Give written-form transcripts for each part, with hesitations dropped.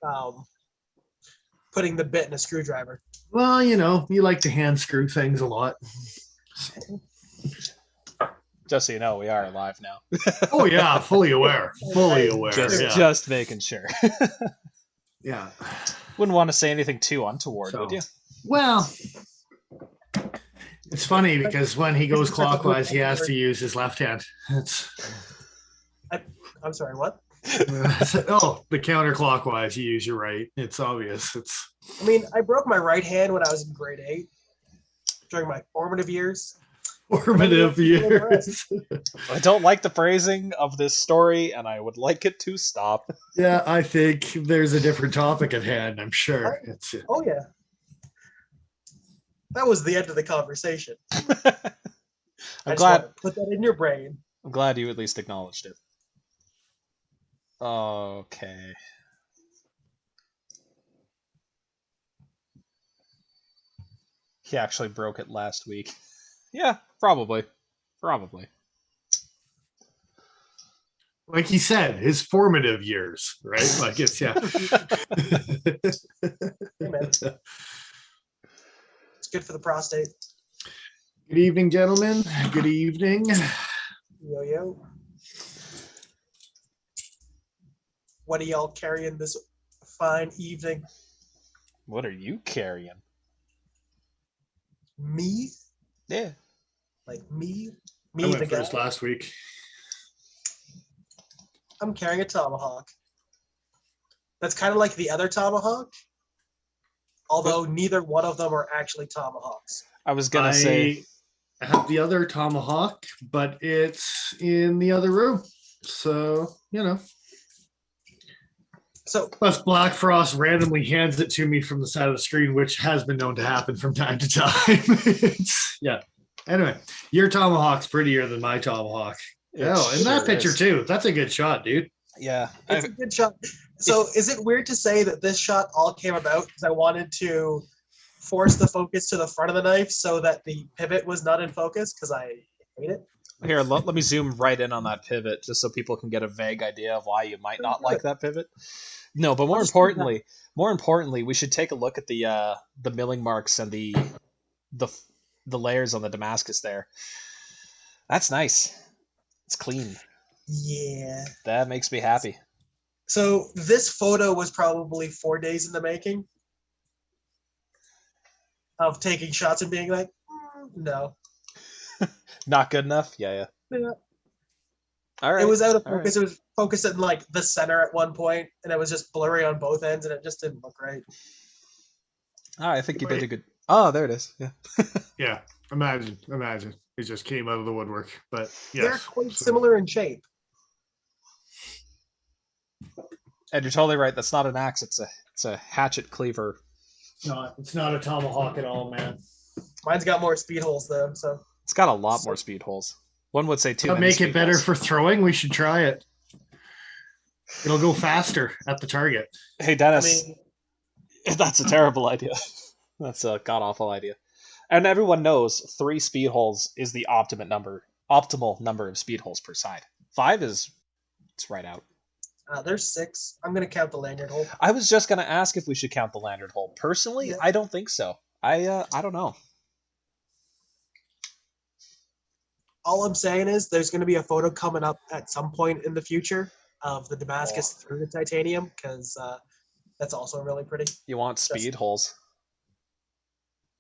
um, putting the bit in a screwdriver. Well, you like to hand screw things a lot. Just so you know, we are live now. Oh yeah, fully aware. Fully aware. Yeah. Just making sure. Yeah. Wouldn't want to say anything too untoward, would you? Well, it's funny because when he goes clockwise, he has to use his left hand. I'm sorry, what? The counterclockwise, you use your right. It's obvious. I mean, I broke my right hand when I was in grade 8 during my formative years. Formative years. I don't like the phrasing of this story, and I would like it to stop. Yeah, I think there's a different topic at hand, I'm sure. Oh, yeah. That was the end of the conversation. I'm glad. Put that in your brain. I'm glad you at least acknowledged it. Okay. He actually broke it last week. Yeah, probably. Like he said, his formative years, right? Like it's, yeah. It's good for the prostate. Good evening, gentlemen. Good evening. Yo. What are y'all carrying this fine evening? What are you carrying? Me? Yeah. Like me? I went first last week. I'm carrying a tomahawk. That's kind of like the other tomahawk, although neither one of them are actually tomahawks. I was going to say... I have the other tomahawk, but it's in the other room. So, So, plus Black Frost randomly hands it to me from the side of the screen, which has been known to happen from time to time. Yeah. Anyway, your tomahawk's prettier than my tomahawk. And that picture too. That's a good shot, dude. Yeah. It's a good shot. So is it weird to say that this shot all came about because I wanted to force the focus to the front of the knife so that the pivot was not in focus because I hate it? Here, let me zoom right in on that pivot just so people can get a vague idea of why you might not like that pivot. No, but more importantly, we should take a look at the milling marks and the layers on the Damascus there. That's nice. It's clean. Yeah. That makes me happy. So this photo was probably 4 days in the making of taking shots and being like, no. Not good enough? Yeah. All right. It was out of focus. Right. It was focused in like the center at one point, and it was just blurry on both ends, and it just didn't look right. I think you did a good... Oh, there it is. Yeah. Yeah. Imagine. It just came out of the woodwork. But yes. They're quite similar in shape. And you're totally right. That's not an axe. It's a hatchet cleaver. No, it's not a tomahawk at all, man. Mine's got more speed holes though, so it's got a lot more speed holes. One would say too. Make it better for throwing. We should try it. It'll go faster at the target. Hey Dennis, that's a terrible idea. That's a god awful idea. And everyone knows 3 speed holes is the optimal number of speed holes per side. 5 it's right out. There's 6. I'm going to count the lanyard hole. I was just going to ask if we should count the lanyard hole. Personally, I don't think so. I don't know. All I'm saying is there's going to be a photo coming up at some point in the future of the Damascus through the titanium because that's also really pretty. You want speed holes.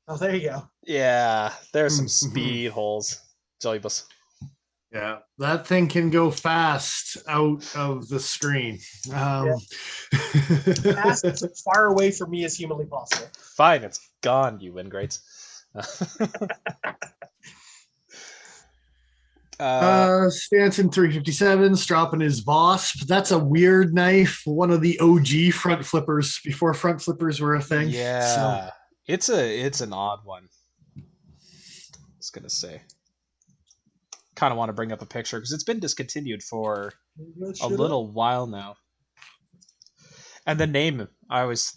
Oh, there you go. Yeah, there's some speed holes. Joybus. Yeah, that thing can go fast out of the screen. Fast as far away from me as humanly possible. Fine, it's gone, you ingrates. Stanson 357, stropping his Vosp. That's a weird knife. One of the OG front flippers before front flippers were a thing. Yeah, it's an odd one. I was gonna say. Kind of want to bring up a picture because it's been discontinued for a little while now. And the name, I always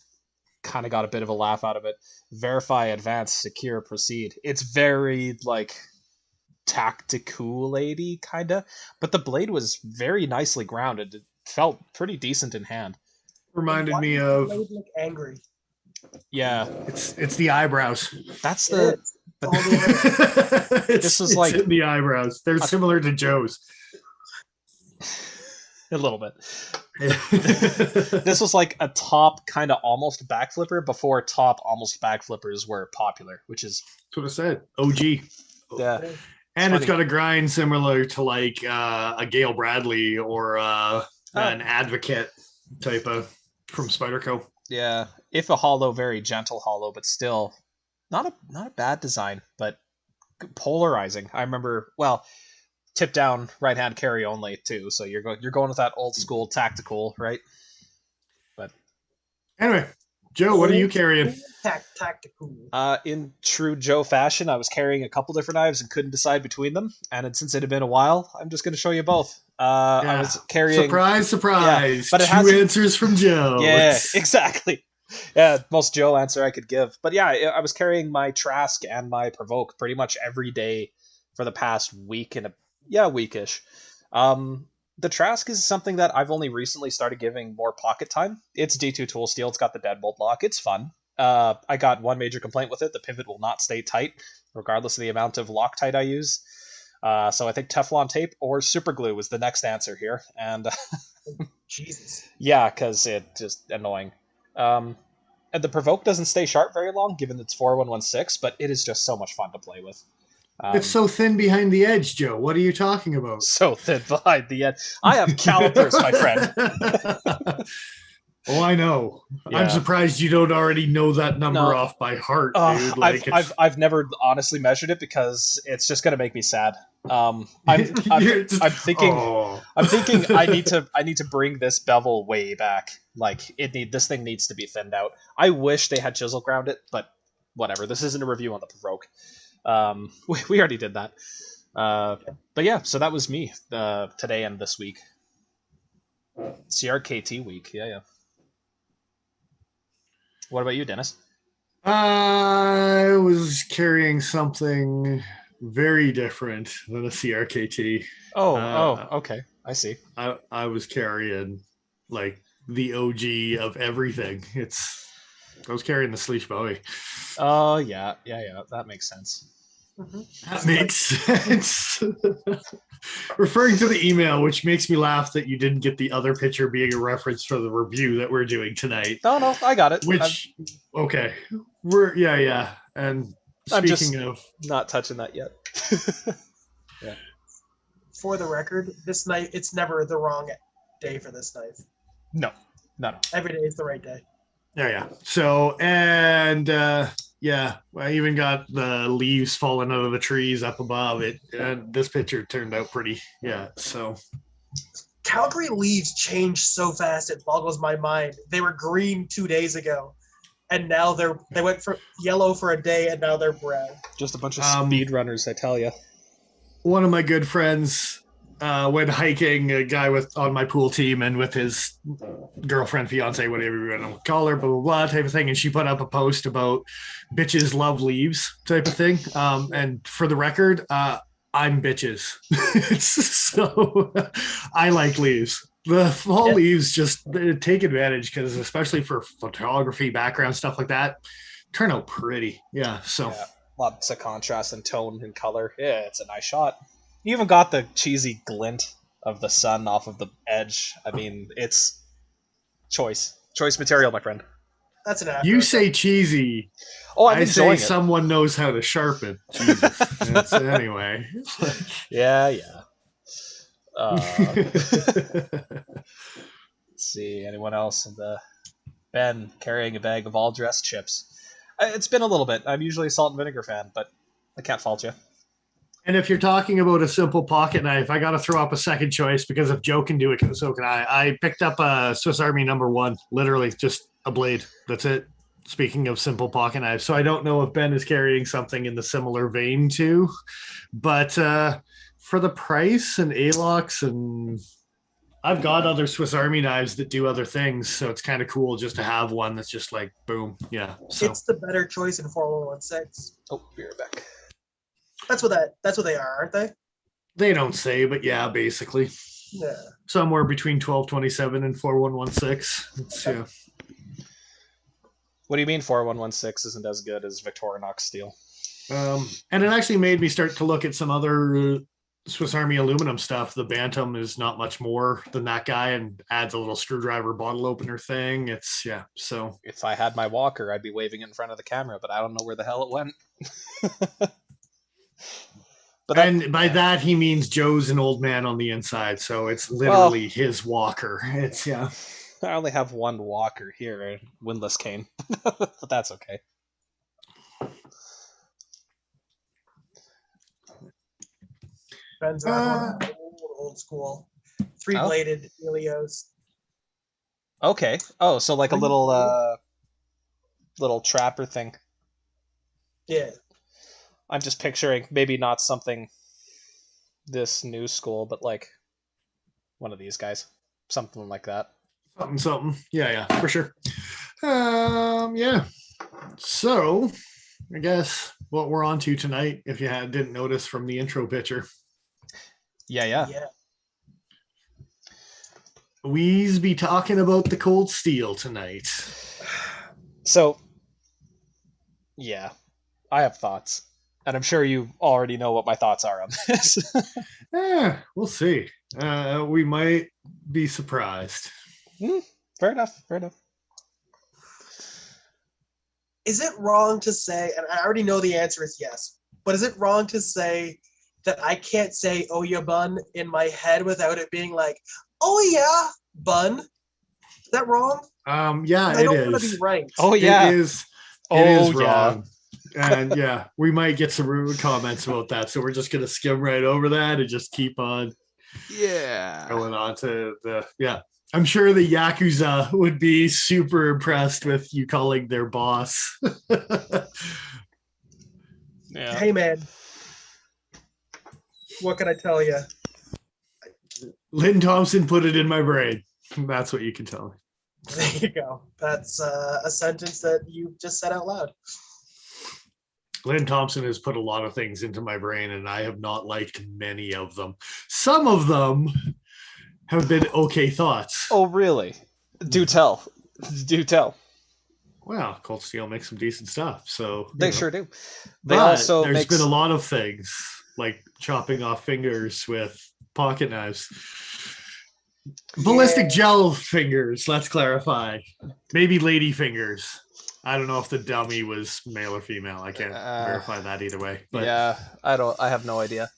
kind of got a bit of a laugh out of it. Verify, advance, secure, proceed. It's very like tactical lady kind of, but the blade was very nicely grounded. It felt pretty decent in hand. Reminded Why me does the of blade look angry? Yeah, it's the eyebrows. that's It the. is. But All the way. this was it's like in the eyebrows. They're similar to Joe's. a little bit. This was like a top kind of almost backflipper before top almost backflippers were popular, which is That's what I said. OG. yeah. And it's funny. got a grind similar to like a Gale Bradley or an Advocate type of from Spyderco. Yeah, if a hollow, very gentle hollow, but still not a bad design, but polarizing. I remember tip down right hand carry only too. So you're going with that old school tactical, right? But Anyway, Joe, what are you carrying? Tactical. in true Joe fashion, I was carrying a couple different knives and couldn't decide between them. And since it had been a while, I'm just going to show you both. I was carrying surprise. but it Two has answers from Joe. Yeah, exactly. Yeah, most Joe answer I could give. But yeah, I was carrying my Trask and my Provoke pretty much every day for the past week and weekish. The Trask is something that I've only recently started giving more pocket time. It's D2 tool steel. It's got the deadbolt lock. It's fun. I got one major complaint with it. The pivot will not stay tight, regardless of the amount of Loctite I use. So I think Teflon tape or super glue was the next answer here. And Jesus. yeah, because it's just annoying. And the Provoke doesn't stay sharp very long, given it's 4116, but it is just so much fun to play with. It's so thin behind the edge, Joe. What are you talking about? So thin behind the edge. I have calipers, my friend. Oh, I know. Yeah. I'm surprised you don't already know that number off by heart, dude. Like I've never honestly measured it because it's just gonna make me sad. I'm thinking I need to bring this bevel way back. Like this thing needs to be thinned out. I wish they had chisel ground it, but whatever. This isn't a review on the Provoke. We already did that. But yeah, so that was me today and this week. CRKT week. Yeah. What about you, Dennis? I was carrying something very different than a CRKT. Okay. I see. I was carrying like the OG of everything. I was carrying the Sleesh Bowie. Oh, yeah. That makes sense. That makes sense. Referring to the email, which makes me laugh that you didn't get the other picture being a reference for the review that we're doing tonight. No, I got it. Okay. And I'm speaking of not touching that yet. Yeah. For the record, this knife, it's never the wrong day for this knife. No. Every day is the right day. Yeah. So, and I even got the leaves falling out of the trees up above it. And this picture turned out pretty. Yeah. So, Calgary leaves change so fast it boggles my mind. They were green 2 days ago, and now they went from yellow for a day, and now they're brown. Just a bunch of speed runners, I tell you. One of my good friends went hiking, a guy on my pool team and with his girlfriend, fiance, whatever you want to call her, blah, blah, blah, type of thing. And she put up a post about bitches love leaves type of thing. And for the record, I'm bitches. So I like leaves. The fall leaves just take advantage because especially for photography, background, stuff like that, turn out pretty. Yeah. So lots of contrast and tone and color. Yeah, it's a nice shot. You even got the cheesy glint of the sun off of the edge. I mean, it's choice material, my friend. That's an after. You say cheesy. Oh, I say someone knows how to sharpen. Jesus. Anyway. Yeah. Let's see. Anyone else? Ben carrying a bag of all dressed chips. It's been a little bit. I'm usually a salt and vinegar fan, but I can't fault you. And if you're talking about a simple pocket knife, I got to throw up a second choice because if Joe can do it, so can I. I picked up a Swiss Army #1, literally just a blade. That's it. Speaking of simple pocket knives. So I don't know if Ben is carrying something in the similar vein too, but for the price and A-locks, and I've got other Swiss Army knives that do other things. So it's kind of cool just to have one that's just like, boom. Yeah. So it's the better choice in 4116. Oh, be right back. That's what they are, aren't they? They don't say, but yeah, basically. Yeah. Somewhere between 1227 and 4116. Yeah. What do you mean 4116 isn't as good as Victorinox steel? And it actually made me start to look at some other Swiss Army aluminum stuff. The Bantam is not much more than that guy and adds a little screwdriver bottle opener thing. It's, yeah, so. If I had my walker, I'd be waving it in front of the camera, but I don't know where the hell it went. But and by that, he means Joe's an old man on the inside, so it's literally his walker. It's, yeah. I only have one walker here, a windlass cane, but that's okay. Ben's old school 3-bladed Helios. Okay. Oh, so like a little trapper thing. Yeah. I'm just picturing maybe not something this new school, but like one of these guys, something like that. Something. Yeah, for sure. Yeah. So, I guess what we're on to tonight, if you didn't notice from the intro picture. Yeah. We's be talking about the ColdSteel tonight. So, yeah, I have thoughts. And I'm sure you already know what my thoughts are on this. We'll see. We might be surprised. Fair enough. Is it wrong to say, and I already know the answer is yes, but is it wrong to say that I can't say Oyabun in my head without it being like, oh yeah, bun? Is that wrong? Yeah, I don't want to be right. Oh yeah. It is wrong. And yeah, we might get some comments about that. So we're just going to skim right over that and just keep on going on to I'm sure the Yakuza would be super impressed with you calling their boss. Yeah. Hey, man. What can I tell you? Lynn Thompson put it in my brain. That's what you can tell me. There you go. That's a sentence that you just said out loud. Lynn Thompson has put a lot of things into my brain, and I have not liked many of them. Some of them have been okay thoughts. Oh, really? Do tell. Well, ColdSteel makes some decent stuff, so they sure do. They also there's been a lot of things like chopping off fingers with pocket knives. Ballistic gel fingers, let's clarify. Maybe lady fingers. I don't know if the dummy was male or female. I can't verify that either way. But yeah, I have no idea.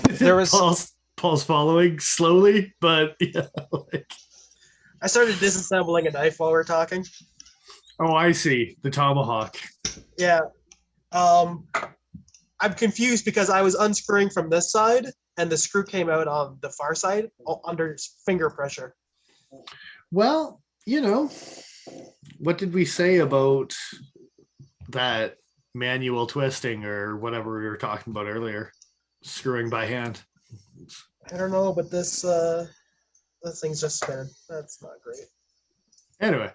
There was Paul's following slowly, but yeah. I started disassembling a knife while we were talking. Oh, I see. The tomahawk. Yeah. I'm confused because I was unscrewing from this side and the screw came out on the far side under finger pressure. Well, what did we say about that manual twisting or whatever we were talking about earlier? Screwing by hand. I don't know, but this thing's just spinning. That's not great. Anyway,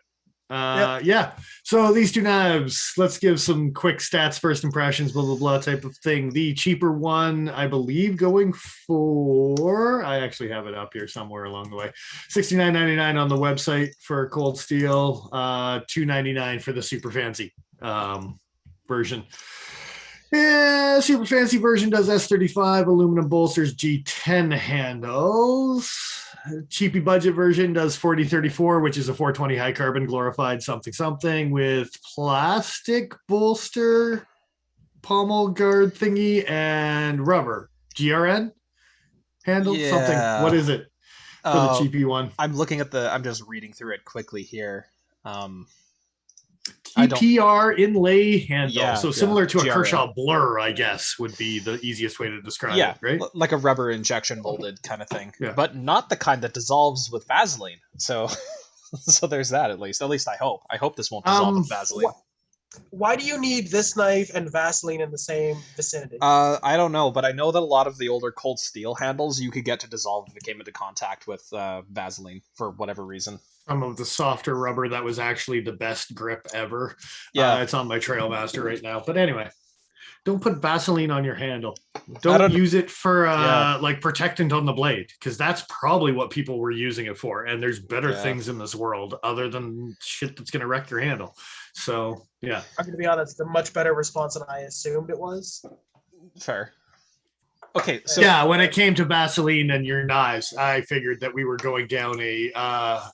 yeah. So these two knives, let's give some quick stats, first impressions, blah, blah, blah type of thing. The cheaper one, I believe, going for, I actually have it up here somewhere along the way, $69.99 on the website for ColdSteel, $299 for the super fancy version. Yeah, super fancy version does S35 aluminum bolsters, G10 handles. Cheapy budget version does 4034, which is a 420 high carbon glorified something with plastic bolster, pommel guard thingy, and rubber. GRN handle something. What is it for the cheapy one? I'm looking at I'm just reading through it quickly here. TPR inlay handle. Yeah, so similar to a GRN. Kershaw Blur, I guess, would be the easiest way to describe it, right? Like a rubber injection molded kind of thing. Yeah. But not the kind that dissolves with Vaseline. So so there's that at least. At least I hope. I hope this won't dissolve with Vaseline. Why do you need this knife and Vaseline in the same vicinity? I don't know, but I know that a lot of the older ColdSteel handles you could get to dissolve if it came into contact with Vaseline for whatever reason. Some of the softer rubber that was actually the best grip ever. Yeah, it's on my Trailmaster right now. But anyway, Don't put Vaseline on your handle. Don't use it for like protectant on the blade, because that's probably what people were using it for. And there's better things in this world other than shit that's gonna wreck your handle. So yeah. I'm gonna be honest, a much better response than I assumed it was. Fair. Okay, so yeah, when it came to Vaseline and your knives, I figured that we were going down a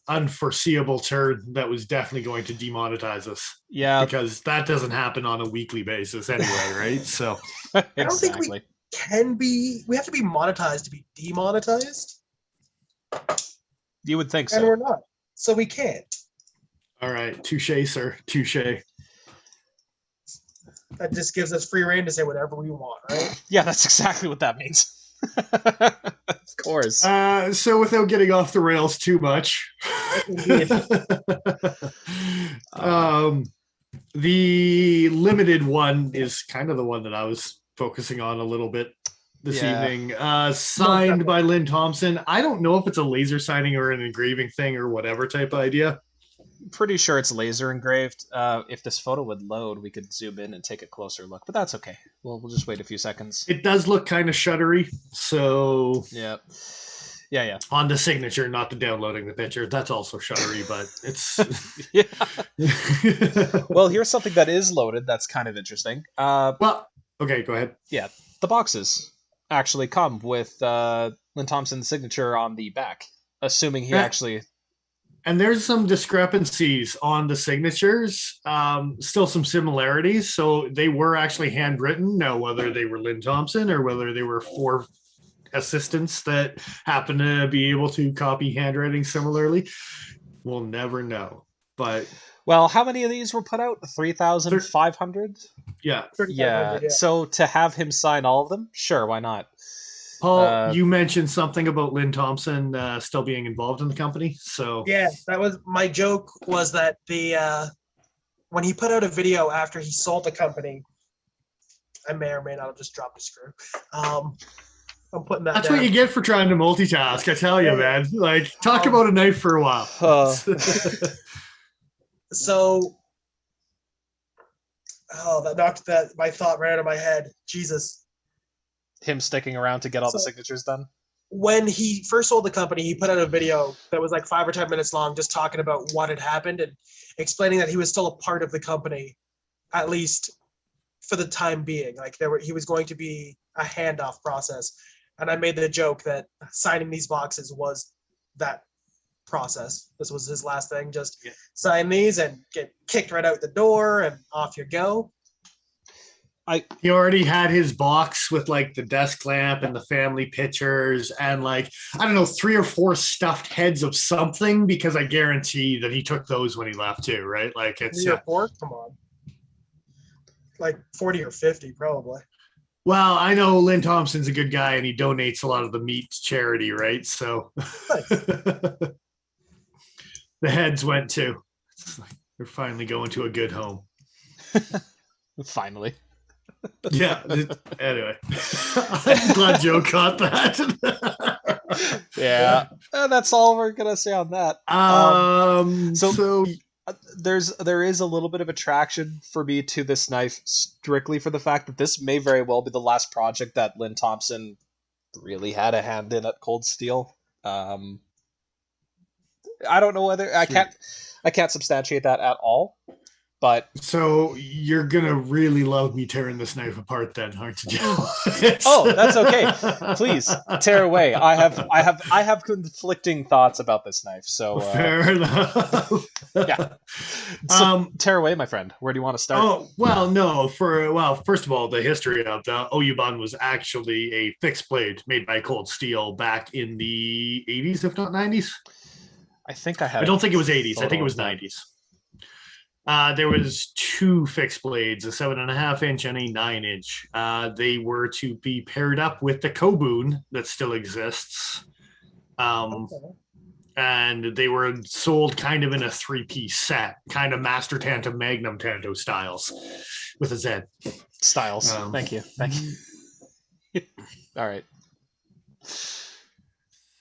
unforeseeable turn that was definitely going to demonetize us. Yeah, because that doesn't happen on a weekly basis anyway, right? So I don't think we can be. We have to be monetized to be demonetized. You would think so, and we're not, so we can't. All right, touche, sir, touche. That just gives us free reign to say whatever we want, right? Yeah, that's exactly what that means. Of course. So without getting off the rails too much, the limited one is kind of the one that I was focusing on a little bit this evening. Signed by Lynn Thompson. I don't know if it's a laser signing or an engraving thing or whatever type of idea. Pretty sure it's laser engraved. If this photo would load, we could zoom in and take a closer look, but that's okay. We'll just wait a few seconds. It does look kind of shuttery, so yeah. On the signature, not the downloading the picture. That's also shuttery, but it's Well, here's something that is loaded. That's kind of interesting. Well, okay, go ahead. Yeah, the boxes actually come with Lynn Thompson's signature on the back, assuming he actually. And there's some discrepancies on the signatures, still some similarities. So they were actually handwritten. Now, whether they were Lynn Thompson or whether they were 4 assistants that happen to be able to copy handwriting similarly, we'll never know. But well, how many of these were put out? 3,500? Yeah. Yeah. So to have him sign all of them, sure, why not? Paul, you mentioned something about Lynn Thompson still being involved in the company. So yeah, that was my joke. Was that the when he put out a video after he sold the company? I may or may not have just dropped a screw. I'm putting that. That's down. what you get for trying to multitask. I tell you, man. Like, talk about a knife for a while. So, that knocked my thought right out of my head. Jesus. Him sticking around to get all the signatures done? When he first sold the company, he put out a video that was like 5 or 10 minutes long, just talking about what had happened and explaining that he was still a part of the company, at least for the time being. Like he was going to be a handoff process. And I made the joke that signing these boxes was that process. This was his last thing. Just sign these and get kicked right out the door and off you go. He already had his box with like the desk lamp and the family pictures and like, I don't know, 3 or 4 stuffed heads of something, because I guarantee that he took those when he left too, right? Like it's 3 or 4? Come on. Like 40 or 50 probably. Well, I know Lynn Thompson's a good guy and he donates a lot of the meat to charity, right? So the heads went too. It's like they're finally going to a good home. Finally. Yeah. Anyway, I'm glad Joe caught that. Yeah, that's all we're gonna say on that. So there is a little bit of attraction for me to this knife, strictly for the fact that this may very well be the last project that Lynn Thompson really had a hand in at ColdSteel. I don't know whether I can't substantiate that at all. But so you're gonna really love me tearing this knife apart, then, aren't you, Joe? Oh, that's okay. Please tear away. I have conflicting thoughts about this knife. So fair enough. Yeah. So tear away, my friend. Where do you want to start? Oh well, no. First of all, the history of the Oyabun was actually a fixed blade made by ColdSteel back in the 80s, if not 90s. I think I had. I don't think it was 80s. I think it was 90s. There was 2 fixed blades, a 7.5 inch and a 9 inch. They were to be paired up with the Kobun that still exists. And they were sold kind of in a 3-piece set, kind of Master Tanto, Magnum Tanto styles with a Z. Styles. Thank you. All right.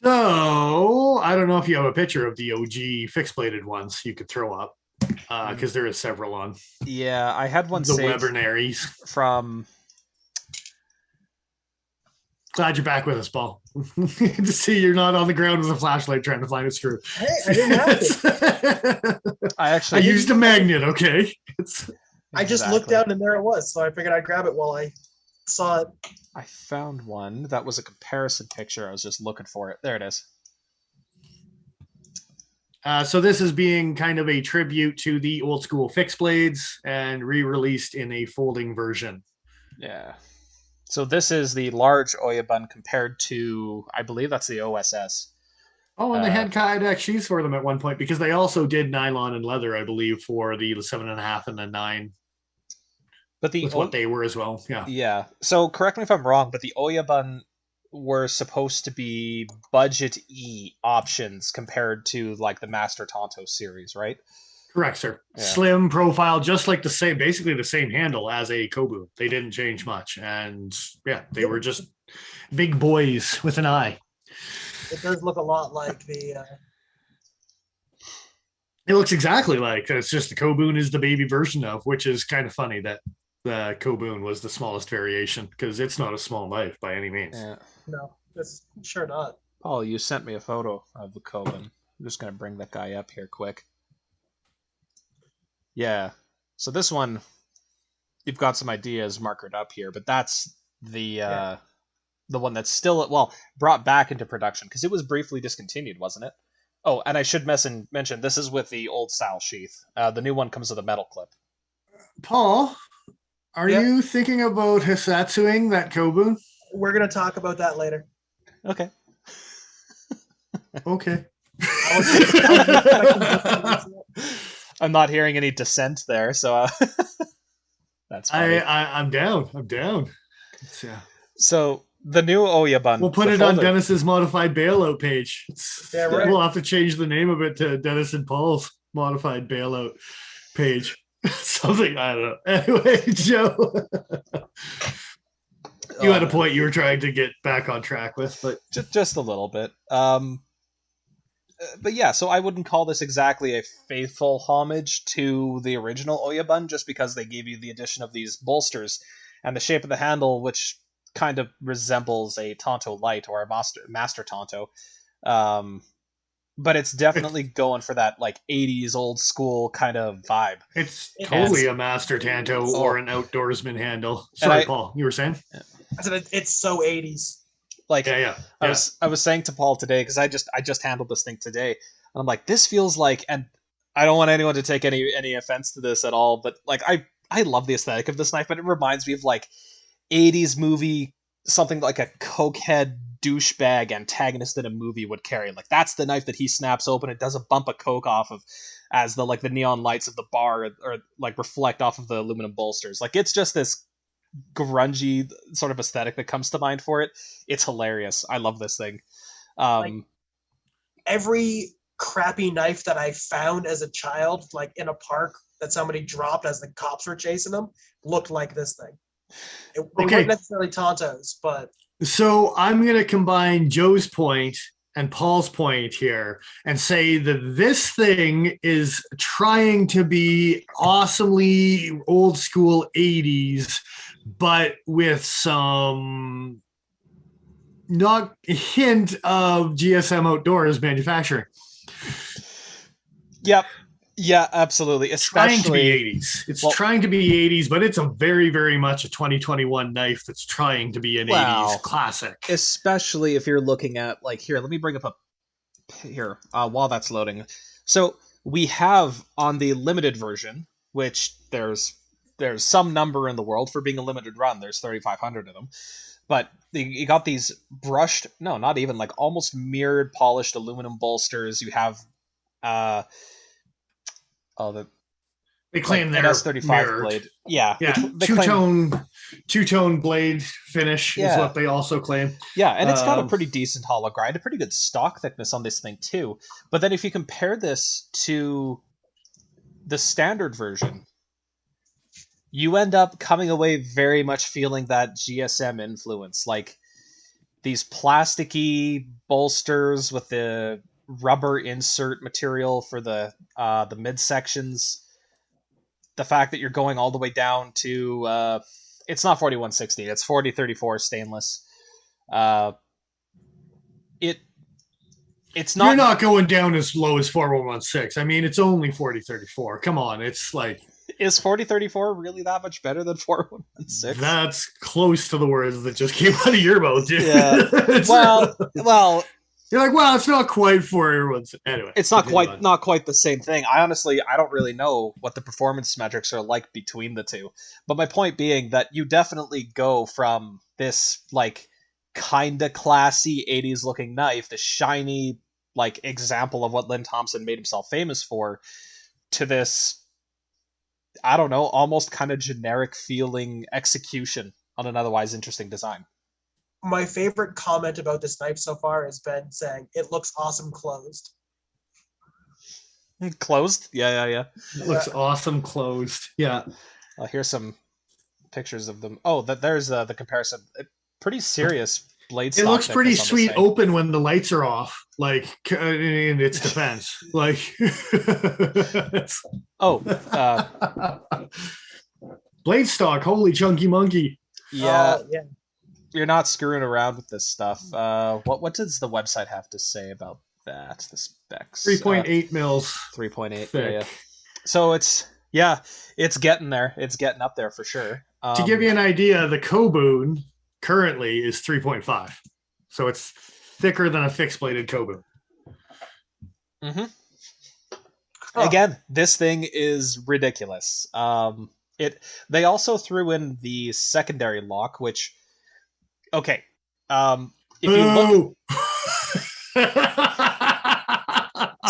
So I don't know if you have a picture of the OG fixed bladed ones you could throw up. Because there is several on. Yeah, I had one the saved Webernaries from Glad you're back with us, Paul. To see you're not on the ground with a flashlight trying to find a screw. Hey, I didn't have to. I used a magnet, okay? I just looked down and there it was, so I figured I'd grab it while I saw it. I found one that was a comparison picture. I was just looking for it. There it is. So this is being kind of a tribute to the old school fixed blades and re-released in a folding version. Yeah. So this is the large Oyabun compared to, I believe that's the OSS. Oh, and they had Kydex sheaths for them at one point because they also did nylon and leather, I believe, for the 7.5 and the 9. But the what they were as well. Yeah. Yeah. So correct me if I'm wrong, but the Oyabun were supposed to be budget E options compared to like the Master Tonto series, right? Correct, sir. Yeah. Slim profile, just like basically the same handle as a Kobu. They didn't change much. And yeah, they were just big boys with an eye. It does look a lot like the... It looks exactly like. It's just the Kobun is the baby version of, which is kind of funny that the Kobun was the smallest variation because it's not a small knife by any means. Yeah. No, it's sure not. Paul, you sent me a photo of the Kobun. I'm just going to bring that guy up here quick. Yeah. So this one, you've got some ideas markered up here, but that's the one that's still, brought back into production because it was briefly discontinued, wasn't it? Oh, and I should mention, this is with the old style sheath. The new one comes with a metal clip. Paul, are you thinking about Hisatsuing that Kobun? We're going to talk about that later. Okay. Okay. I'm not hearing any dissent there, so that's funny. I'm down. Yeah. So the new Oyabun. We'll put it on Dennis's modified bailout page. Yeah, right. We'll have to change the name of it to Dennis and Paul's modified bailout page. Something, I don't know. Anyway, Joe. You had a point you were trying to get back on track with, but just a little bit. But yeah, so I wouldn't call this exactly a faithful homage to the original Oyabun, just because they gave you the addition of these bolsters and the shape of the handle, which kind of resembles a Tonto Light or a Master Tonto. But it's definitely going for that like 80s old school kind of vibe. It's totally a Master Tonto or an outdoorsman handle. Sorry, Paul, you were saying? I said it's so 80s. Like, I was saying to Paul today, because I just handled this thing today, and I'm like, this feels like, and I don't want anyone to take any offense to this at all, but like I love the aesthetic of this knife, but it reminds me of like 80s movie, something like a cokehead douchebag antagonist in a movie would carry. Like that's the knife that he snaps open. It does a bump of coke off of as the neon lights of the bar or like reflect off of the aluminum bolsters. Like it's just this grungy sort of aesthetic that comes to mind for it. It's hilarious. I love this thing. Like every crappy knife that I found as a child, like in a park that somebody dropped as the cops were chasing them, looked like this thing. They weren't necessarily Tontos, but... So I'm going to combine Joe's point and Paul's point here and say that this thing is trying to be awesomely old school 80s, but with some not hint of GSM Outdoors manufacturing. Yep. Yeah, absolutely. Especially trying to be 80s. It's trying to be 80s, but it's a very, very much a 2021 knife that's trying to be an 80s classic. Especially if you're looking at here, let me bring up while that's loading. So we have on the limited version, which there's some number in the world for being a limited run. There's 3,500 of them. But you got these brushed, no, not even, almost mirrored polished aluminum bolsters. You have they claim they're S35 mirrored. blade. Yeah. Two-tone blade finish is what they also claim. Yeah, and it's got a pretty decent hollow grind, a pretty good stock thickness on this thing too. But then if you compare this to the standard version, you end up coming away very much feeling that GSM influence. Like these plasticky bolsters with the rubber insert material for the midsections. The fact that you're going all the way down to it's not 4160, it's 4034 stainless. Uh, it's not. You're not going down as low as 4116. I mean, it's only 4034. Come on, it's like, Is 4034 really that much better than 4116? that's close to the words that just came out of your mouth, dude. Yeah. well, you're like, well, it's not quite 4116. Anyway, it's not quite the same thing. I don't really know what the performance metrics are like between the two. But my point being that you definitely go from this like kind of classy 80s looking knife, the shiny like example of what Lynn Thompson made himself famous for, to this, I don't know, almost kind of generic feeling execution on an otherwise interesting design. My favorite comment about this knife so far has been saying it looks awesome closed. Closed? Yeah. It looks awesome closed. Yeah. Here's some pictures of them. Oh, there's the comparison. Pretty serious blade stock. It looks pretty thickness on this sweet thing. open when the lights are off, like in its defense. Like, blade stock, holy chunky monkey. Yeah. Yeah. You're not screwing around with this stuff. What does the website have to say about that? The specs. 3.8 mils. 3.8. Thick. Yeah. So it's getting there. It's getting up there for sure. To give you an idea, the Kobun currently is 3.5. So it's thicker than a fixed bladed Kobun. Mm-hmm. Again, this thing is ridiculous. They also threw in the secondary lock, which, okay, if you look.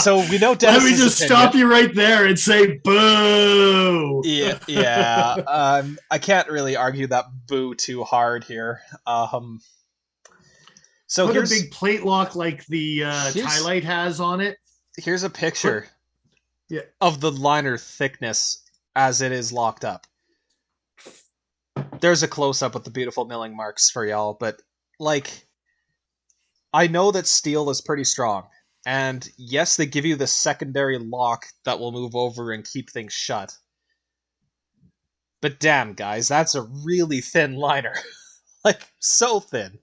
So we know Dennis's Let me just opinion. stop you right there and say boo. Yeah. I can't really argue that boo too hard here. So put a big plate lock like the Tylite has on it. Here's a picture of the liner thickness as it is locked up. There's a close-up with the beautiful milling marks for y'all, but like, I know that steel is pretty strong. And yes, they give you the secondary lock that will move over and keep things shut. But damn, guys, that's a really thin liner. Like, so thin.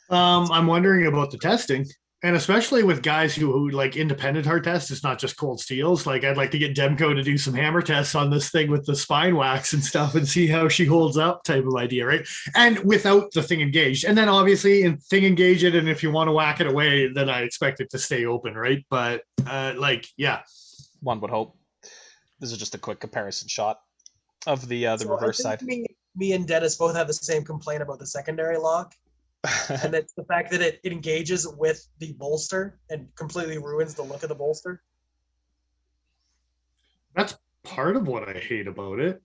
I'm wondering about the testing. And especially with guys who like independent hard tests, it's not just ColdSteels. Like, I'd like to get Demko to do some hammer tests on this thing with the spine wax and stuff and see how she holds up type of idea, right? And without the thing engaged. And then obviously in thing engage it, and if you want to whack it away, then I expect it to stay open, right? But yeah. One would hope. This is just a quick comparison shot of the reverse side. Me and Dennis both have the same complaint about the secondary lock. And it's the fact that it engages with the bolster and completely ruins the look of the bolster. That's part of what I hate about it.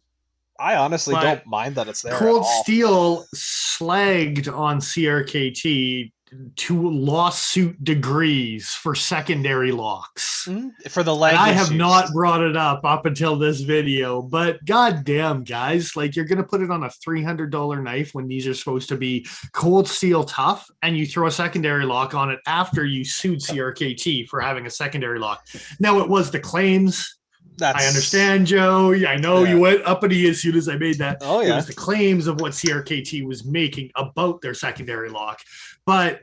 I honestly don't mind that it's there. ColdSteel slagged on CRKT to lawsuit degrees for secondary locks. For the leg I issues. have not brought it up until this video, but goddamn, guys, like, you're gonna put it on a $300 knife when these are supposed to be ColdSteel tough, and you throw a secondary lock on it after you sued CRKT for having a secondary lock. Now, it was the claims. I understand, Joe. I know you went uppity as soon as I made that. Oh, yeah. It was the claims of what CRKT was making about their secondary lock. But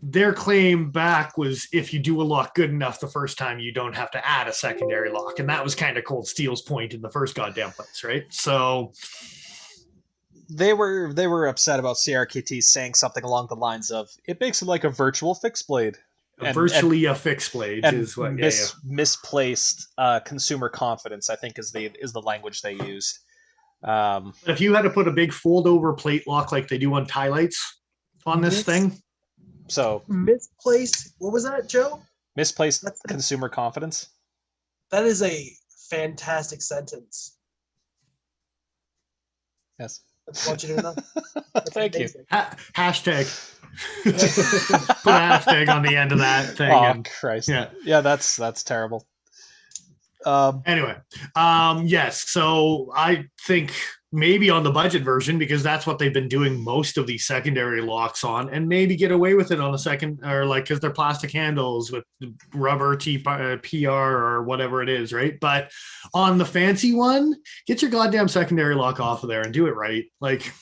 their claim back was if you do a lock good enough the first time, you don't have to add a secondary lock. And that was kind of ColdSteel's point in the first goddamn place, right? So they were upset about CRKT saying something along the lines of, it makes it like a virtual fixed blade. A fixed blade is what misplaced consumer confidence, I think, is the language they used. If you had to put a big fold over plate lock like they do on Tylites on this thing. So misplaced, what was that, Joe? Misplaced consumer confidence. That is a fantastic sentence. Yes. I want you to know. Thank you. Hashtag. Put a hashtag on the end of that thing. Oh, Christ. Yeah, that's terrible. Anyway, yes. So I think maybe on the budget version, because that's what they've been doing most of these secondary locks on, and maybe get away with it on the second, or like, because they're plastic handles with rubber PR or whatever it is, right? But on the fancy one, get your goddamn secondary lock off of there and do it right. Like,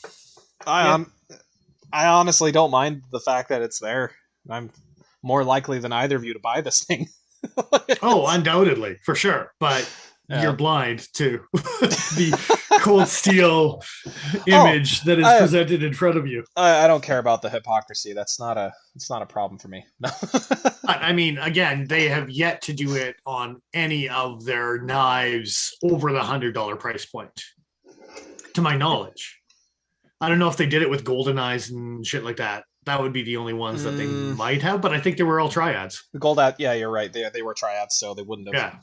I honestly don't mind the fact that it's there. I'm more likely than either of you to buy this thing. Oh, undoubtedly, for sure. But you're blind to the ColdSteel image that is presented in front of you. I don't care about the hypocrisy. It's not a problem for me. I mean, again, they have yet to do it on any of their knives over the $100 price point, to my knowledge. I don't know if they did it with golden eyes and shit like that. That would be the only ones that they might have, but I think they were all triads. The gold out, yeah, you're right. They were triads, so they wouldn't have.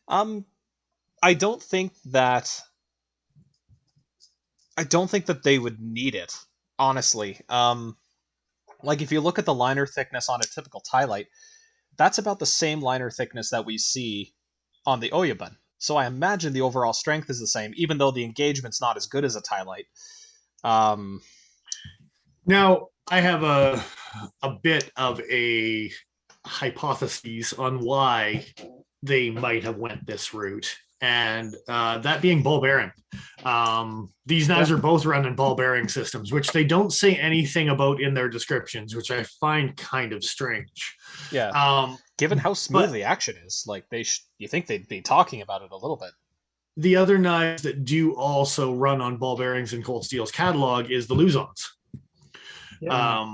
Yeah. I don't think that they would need it, honestly. Like if you look at the liner thickness on a typical tie light, that's about the same liner thickness that we see on the Oyabun. So I imagine the overall strength is the same, even though the engagement's not as good as a tie light. Now, I have a bit of a hypothesis on why they might have went this route, and that being ball bearing. These knives are both running ball bearing systems, which they don't say anything about in their descriptions, which I find kind of strange. Yeah. Given how smooth the action is, like you think they'd be talking about it a little bit. The other knives that do also run on ball bearings in ColdSteel's catalog is the Luzons. Yeah.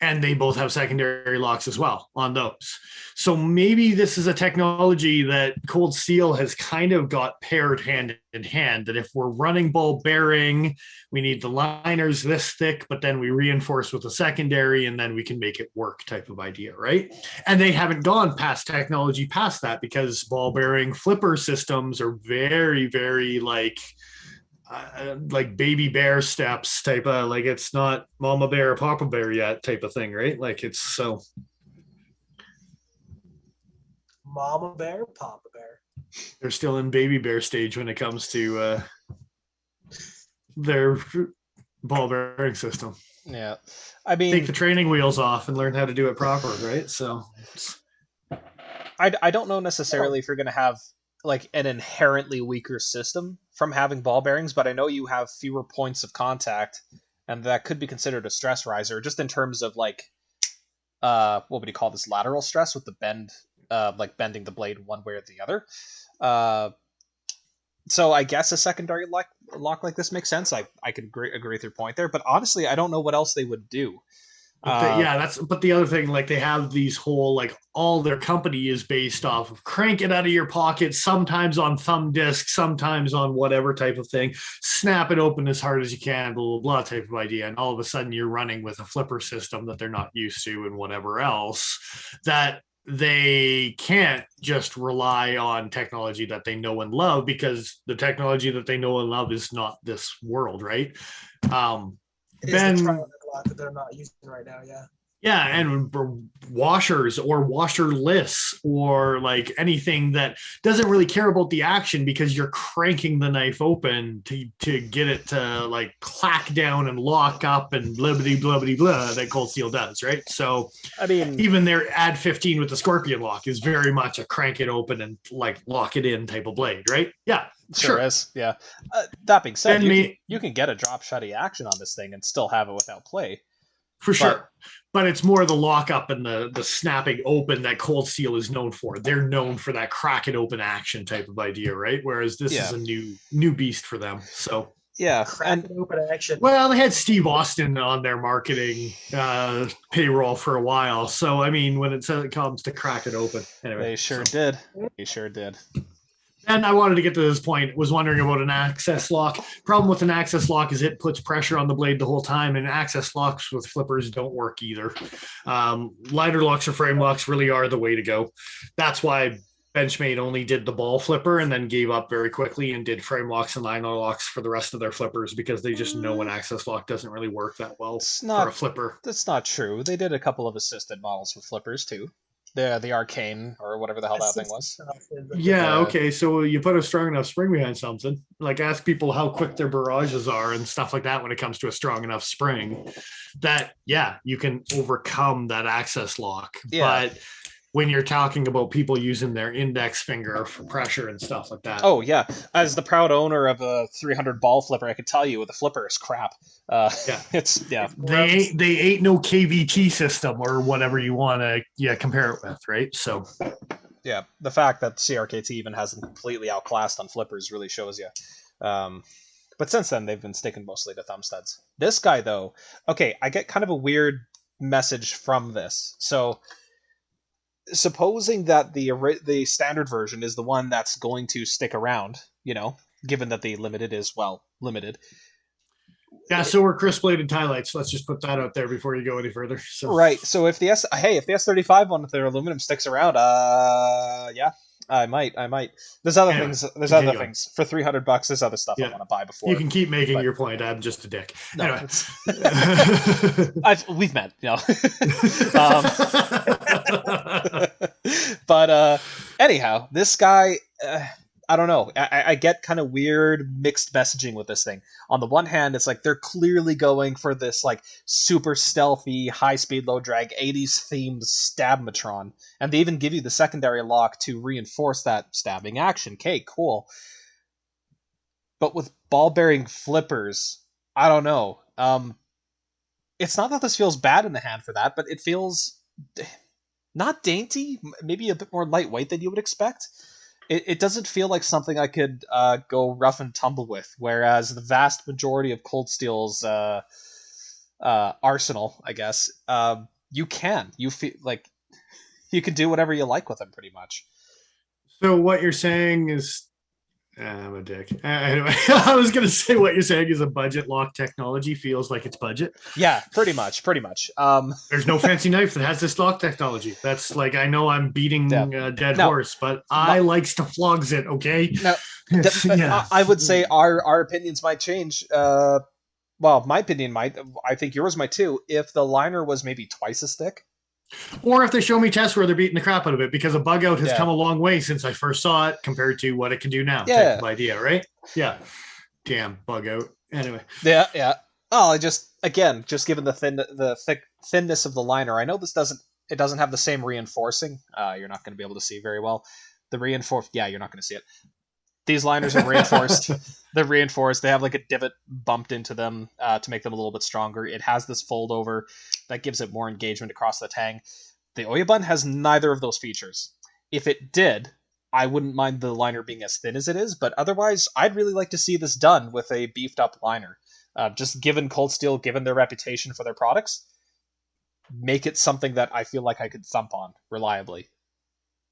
And they both have secondary locks as well on those. So maybe this is a technology that ColdSteel has kind of got paired hand in hand, that if we're running ball bearing, we need the liners this thick, but then we reinforce with a secondary and then we can make it work type of idea, right? And they haven't gone past technology past that, because ball bearing flipper systems are very, very like baby bear steps type of, like, it's not mama bear or papa bear yet type of thing, right? Like, it's so mama bear, papa bear. They're still in baby bear stage when it comes to their ball bearing system. Yeah, I mean, take the training wheels off and learn how to do it proper, right? So I don't know necessarily if you're going to have like an inherently weaker system from having ball bearings, but I know you have fewer points of contact, and that could be considered a stress riser, just in terms of like, what would you call this, lateral stress with the bend, like bending the blade one way or the other. So I guess a secondary lock like this makes sense. I could agree with your point there, but honestly, I don't know what else they would do. But the other thing, like, they have these whole, like, all their company is based off of crank it out of your pocket, sometimes on thumb disc, sometimes on whatever type of thing, snap it open as hard as you can, blah, blah, blah type of idea. And all of a sudden you're running with a flipper system that they're not used to and whatever else, that they can't just rely on technology that they know and love, because the technology that they know and love is not this world, right? That they're not using right now. Yeah, and washers or washerless, or like anything that doesn't really care about the action, because you're cranking the knife open to get it to like clack down and lock up and blibbity blibbity blah that ColdSteel does, right? So I mean, even their Ad 15 with the Scorpion lock is very much a crank it open and like lock it in type of blade, right? Yeah, sure is. Yeah. That being said, you can get a drop shotty action on this thing and still have it without play. For sure. But it's more the lockup and the snapping open that ColdSteel is known for. They're known for that crack it open action type of idea, right? Whereas this is a new beast for them. So yeah, crack it open action. Well, they had Steve Austin on their marketing payroll for a while. So I mean, when it comes to crack it open, anyway, they sure did. They sure did. And I wanted to get to this point, was wondering about an access lock. Problem with an access lock is it puts pressure on the blade the whole time, and access locks with flippers don't work either. Liner locks or frame locks really are the way to go. That's why Benchmade only did the ball flipper and then gave up very quickly and did frame locks and liner locks for the rest of their flippers, because they just know an access lock doesn't really work that well for a flipper. That's not true. They did a couple of assisted models with flippers too. The Arcane or whatever the hell that thing was. Yeah, okay. So you put a strong enough spring behind something. Like, ask people how quick their barrages are and stuff like that when it comes to a strong enough spring. That, yeah, you can overcome that access lock. Yeah. But when you're talking about people using their index finger for pressure and stuff like that. Oh yeah, as the proud owner of a 300 ball flipper, I could tell you the flipper is crap. Yeah, it's they ain't no KVT system or whatever you want to compare it with, right? So yeah, the fact that CRKT even hasn't completely outclassed on flippers really shows you. But since then, they've been sticking mostly to thumb studs. This guy, though, okay, I get kind of a weird message from this. So, supposing that the standard version is the one that's going to stick around, given that the limited is, well, limited. Yeah, so we're crisp bladed tie lights. Let's just put that out there before you go any further. So. Right. So if the S35 one with their aluminum sticks around, yeah, I might. There's other things. There's other things for $300. There's other stuff I want to buy before. You can keep making your point. I'm just a dick. No, anyway, we've met. But anyhow, this guy. I don't know. I get kind of weird mixed messaging with this thing. On the one hand, it's like they're clearly going for this like super stealthy, high speed, low drag, 80s themed stabmatron. And they even give you the secondary lock to reinforce that stabbing action. Okay, cool. But with ball bearing flippers, I don't know. It's not that this feels bad in the hand for that, but it feels not dainty, maybe a bit more lightweight than you would expect. It doesn't feel like something I could go rough and tumble with, whereas the vast majority of ColdSteel's arsenal, I guess, you can. You feel like you can do whatever you like with them, pretty much. So what you're saying is, I'm a dick. Anyway, I was going to say what you're saying is a budget lock technology feels like it's budget. Yeah, pretty much. There's no fancy knife that has this lock technology. That's like, I know I'm beating a dead horse, but I likes to flogs it, okay? No, I would say our opinions might change. Well, my opinion might. I think yours might too. If the liner was maybe twice as thick. Or if they show me tests where they're beating the crap out of it, because a bug out has come a long way since I first saw it compared to what it can do now. Yeah. Type of idea, right? Yeah. Damn bug out. Anyway. Yeah. Oh, I just given the thick thinness of the liner, I know this doesn't have the same reinforcing. You're not going to be able to see very well. You're not going to see it. These liners are reinforced. They're reinforced. They have like a divot bumped into them to make them a little bit stronger. It has this fold over that gives it more engagement across the tang. The Oyabun has neither of those features. If it did, I wouldn't mind the liner being as thin as it is, but otherwise, I'd really like to see this done with a beefed up liner. Just given ColdSteel, given their reputation for their products, make it something that I feel like I could thump on reliably.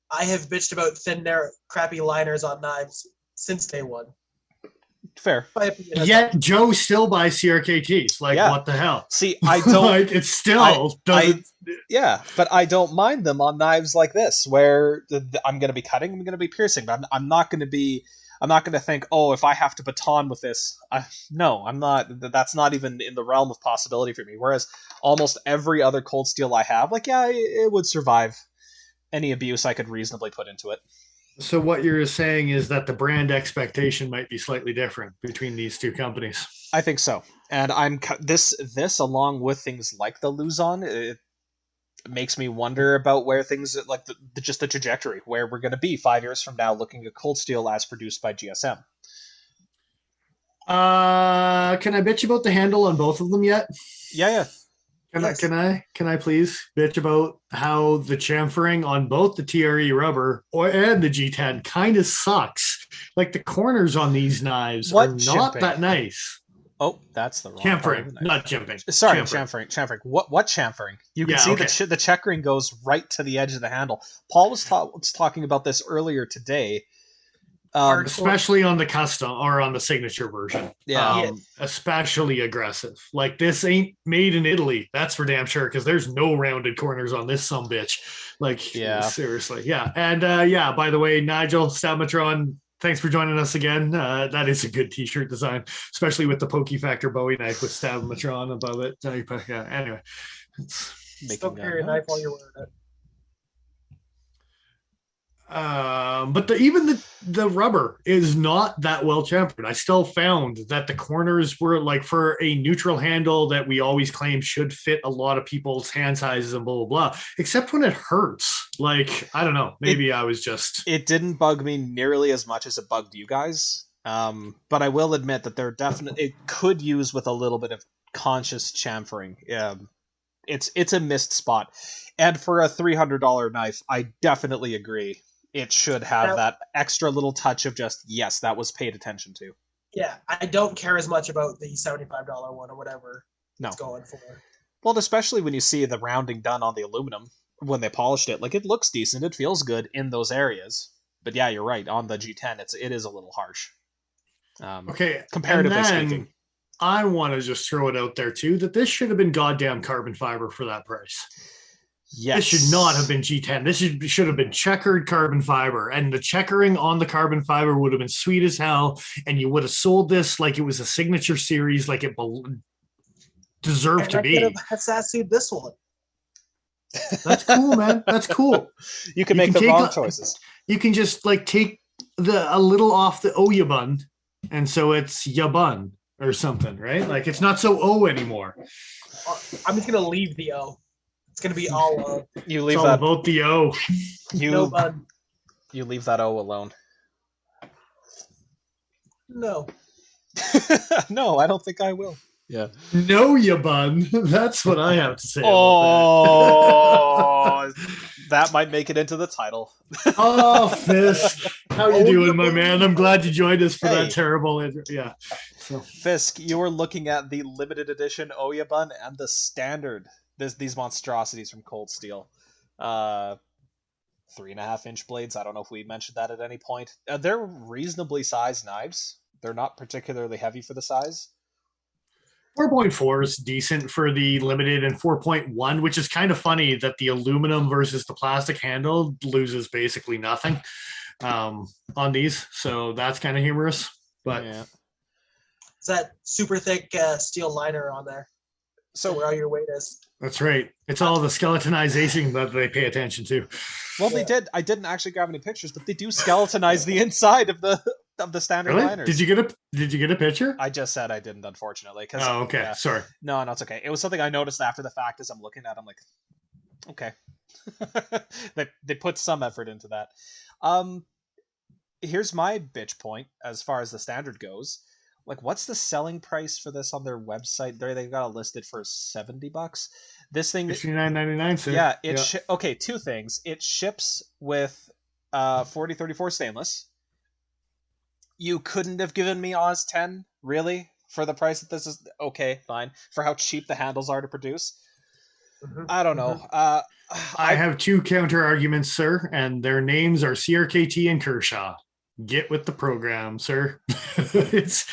I have bitched about thin, crappy liners on knives since day one. Fair. Yet Joe still buys CRKTs. Like, what the hell? See, I don't. Like, it still doesn't. But I don't mind them on knives like this, where I'm going to be cutting, I'm going to be piercing, but I'm not going to be. I'm not going to think, oh, if I have to baton with this. No, I'm not. That's not even in the realm of possibility for me. Whereas almost every other ColdSteel I have, like, it would survive any abuse I could reasonably put into it. So what you're saying is that the brand expectation might be slightly different between these two companies. I think so. And this along with things like the Luzon, it makes me wonder about where things like just the trajectory, where we're going to be 5 years from now looking at ColdSteel as produced by GSM. Can I bitch about the handle on both of them yet? Yeah. Can I please bitch about how the chamfering on both the TRE rubber and the G10 kind of sucks? Like the corners on these knives are not that nice. Oh, that's the wrong chamfering, not chimping. Sorry, chamfering. What chamfering? You can see the checkering goes right to the edge of the handle. Paul was talking about this earlier today. Especially on the custom or on the signature version. Especially aggressive. Like, this ain't made in Italy. That's for damn sure, because there's no rounded corners on this sumbitch. Like, seriously. Yeah. And by the way, Nigel Stabmatron, thanks for joining us again. That is a good t-shirt design, especially with the Pokey Factor Bowie knife with Stabmatron above it. Anyway. Still carry a knife while you're wearing it. But even the rubber is not that well chamfered. I still found that the corners were like for a neutral handle that we always claim should fit a lot of people's hand sizes and blah, blah, blah, except when it hurts. Like, I don't know. Maybe I was just... It didn't bug me nearly as much as it bugged you guys. But I will admit that it could use with a little bit of conscious chamfering. It's a missed spot. And for a $300 knife, I definitely agree. It should have that extra little touch of just, yes, that was paid attention to. Yeah, I don't care as much about the $75 one or whatever it's going for. Well, especially when you see the rounding done on the aluminum when they polished it. Like, it looks decent. It feels good in those areas. But yeah, you're right. On the G10, it is a little harsh. Okay, comparatively speaking. I want to just throw it out there, too, that this should have been goddamn carbon fiber for that price. Yes. This should not have been G10. This should have been checkered carbon fiber. And the checkering on the carbon fiber would have been sweet as hell. And you would have sold this like it was a signature series, like it deserved to be. I could have sassied this one. That's cool, man. That's cool. You can make the wrong choices. You can just like take a little off the Oyabun, and so it's Yabun or something, right? Like it's not so O anymore. I'm just gonna leave the O. It's gonna be all O. You leave it's that all about the O. You leave that O alone. No. No, I don't think I will. Yeah. No, you bun. That's what I have to say. Oh, that might make it into the title. Oh, Fisk, how you doing, my man? I'm glad you joined us for that terrible. Yeah. So. Fisk, you were looking at the limited edition Oyabun and the standard. These monstrosities from ColdSteel. 3.5-inch blades. I don't know if we mentioned that at any point. They're reasonably sized knives. They're not particularly heavy for the size. 4.4 is decent for the limited, and 4.1, which is kind of funny that the aluminum versus the plastic handle loses basically nothing on these. So that's kind of humorous. But yeah. It's that super thick steel liner on there. So where all your weight is. That's right. It's all the skeletonization that they pay attention to. Well, they did. I didn't actually grab any pictures, but they do skeletonize the inside of the standard liners. Did you get a picture? I just said I didn't, unfortunately. Oh, okay. Sorry. No, it's okay. It was something I noticed after the fact as I'm looking at. I'm like, okay. they put some effort into that. Here's my bitch point as far as the standard goes. Like, what's the selling price for this on their website? They've got it listed for $70. This thing, $69.99. Sir. Yeah. Okay. Two things. It ships with 4034 stainless. You couldn't have given me Oz 10, really, for the price that this is. Okay, fine. For how cheap the handles are to produce. Mm-hmm. I don't know. I have two counter arguments, sir, and their names are CRKT and Kershaw. Get with the program, sir. This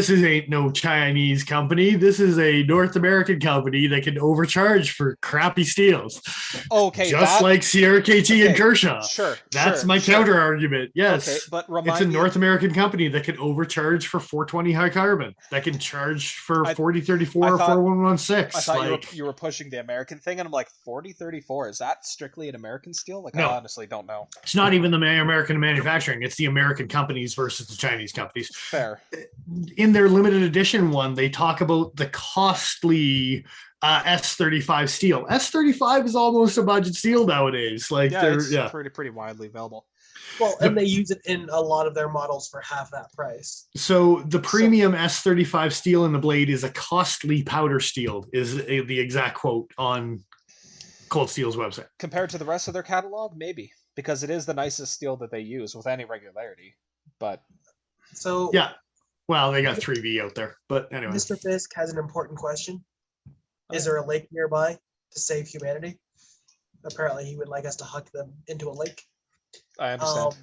ain't no Chinese company. This is a North American company that can overcharge for crappy steels. Okay, just like CRKT and Kershaw. Sure, that's my counter argument. Yes, okay, but it's a North American company that can overcharge for 420 high carbon. That can charge for 4034 or 4116. I thought you were pushing the American thing, and I'm like, 4034. Is that strictly an American steel? Like, no. I honestly don't know. It's not even the American manufacturing. It's the American companies versus the Chinese companies. Fair. In their limited edition one, they talk about the costly S35 steel. S35 is almost a budget steel nowadays. Like, it's pretty widely available. Well, and they use it in a lot of their models for half that price. So the premium S35 steel in the blade is a costly powder steel, is the exact quote on ColdSteel's website. Compared to the rest of their catalog, maybe. Because it is the nicest steel that they use with any regularity. But so yeah, well, they got 3V out there. But anyway, Mr. Fisk has an important question. Is there a lake nearby to save humanity? Apparently, he would like us to huck them into a lake. I understand.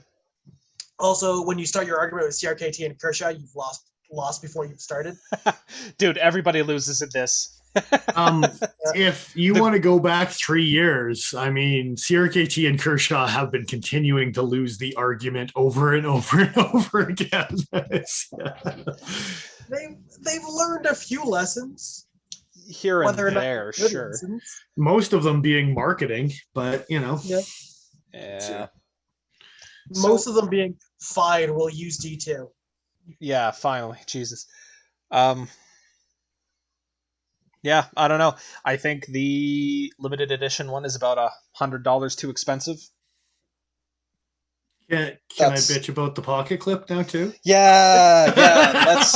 Also, when you start your argument with CRKT and Kershaw, you've lost before you've started. Dude, everybody loses in this. If you want to go back 3 years, I mean, CRKT and Kershaw have been continuing to lose the argument over and over and over again. They've learned a few lessons. Here and there, sure. Lessons. Most of them being marketing, but, you know. Yeah. Most of them being fine, we'll use D2. Yeah, finally, Jesus. Yeah, I don't know. I think the limited edition one is about $100 too expensive. Can I bitch about the pocket clip now too? Yeah. Let's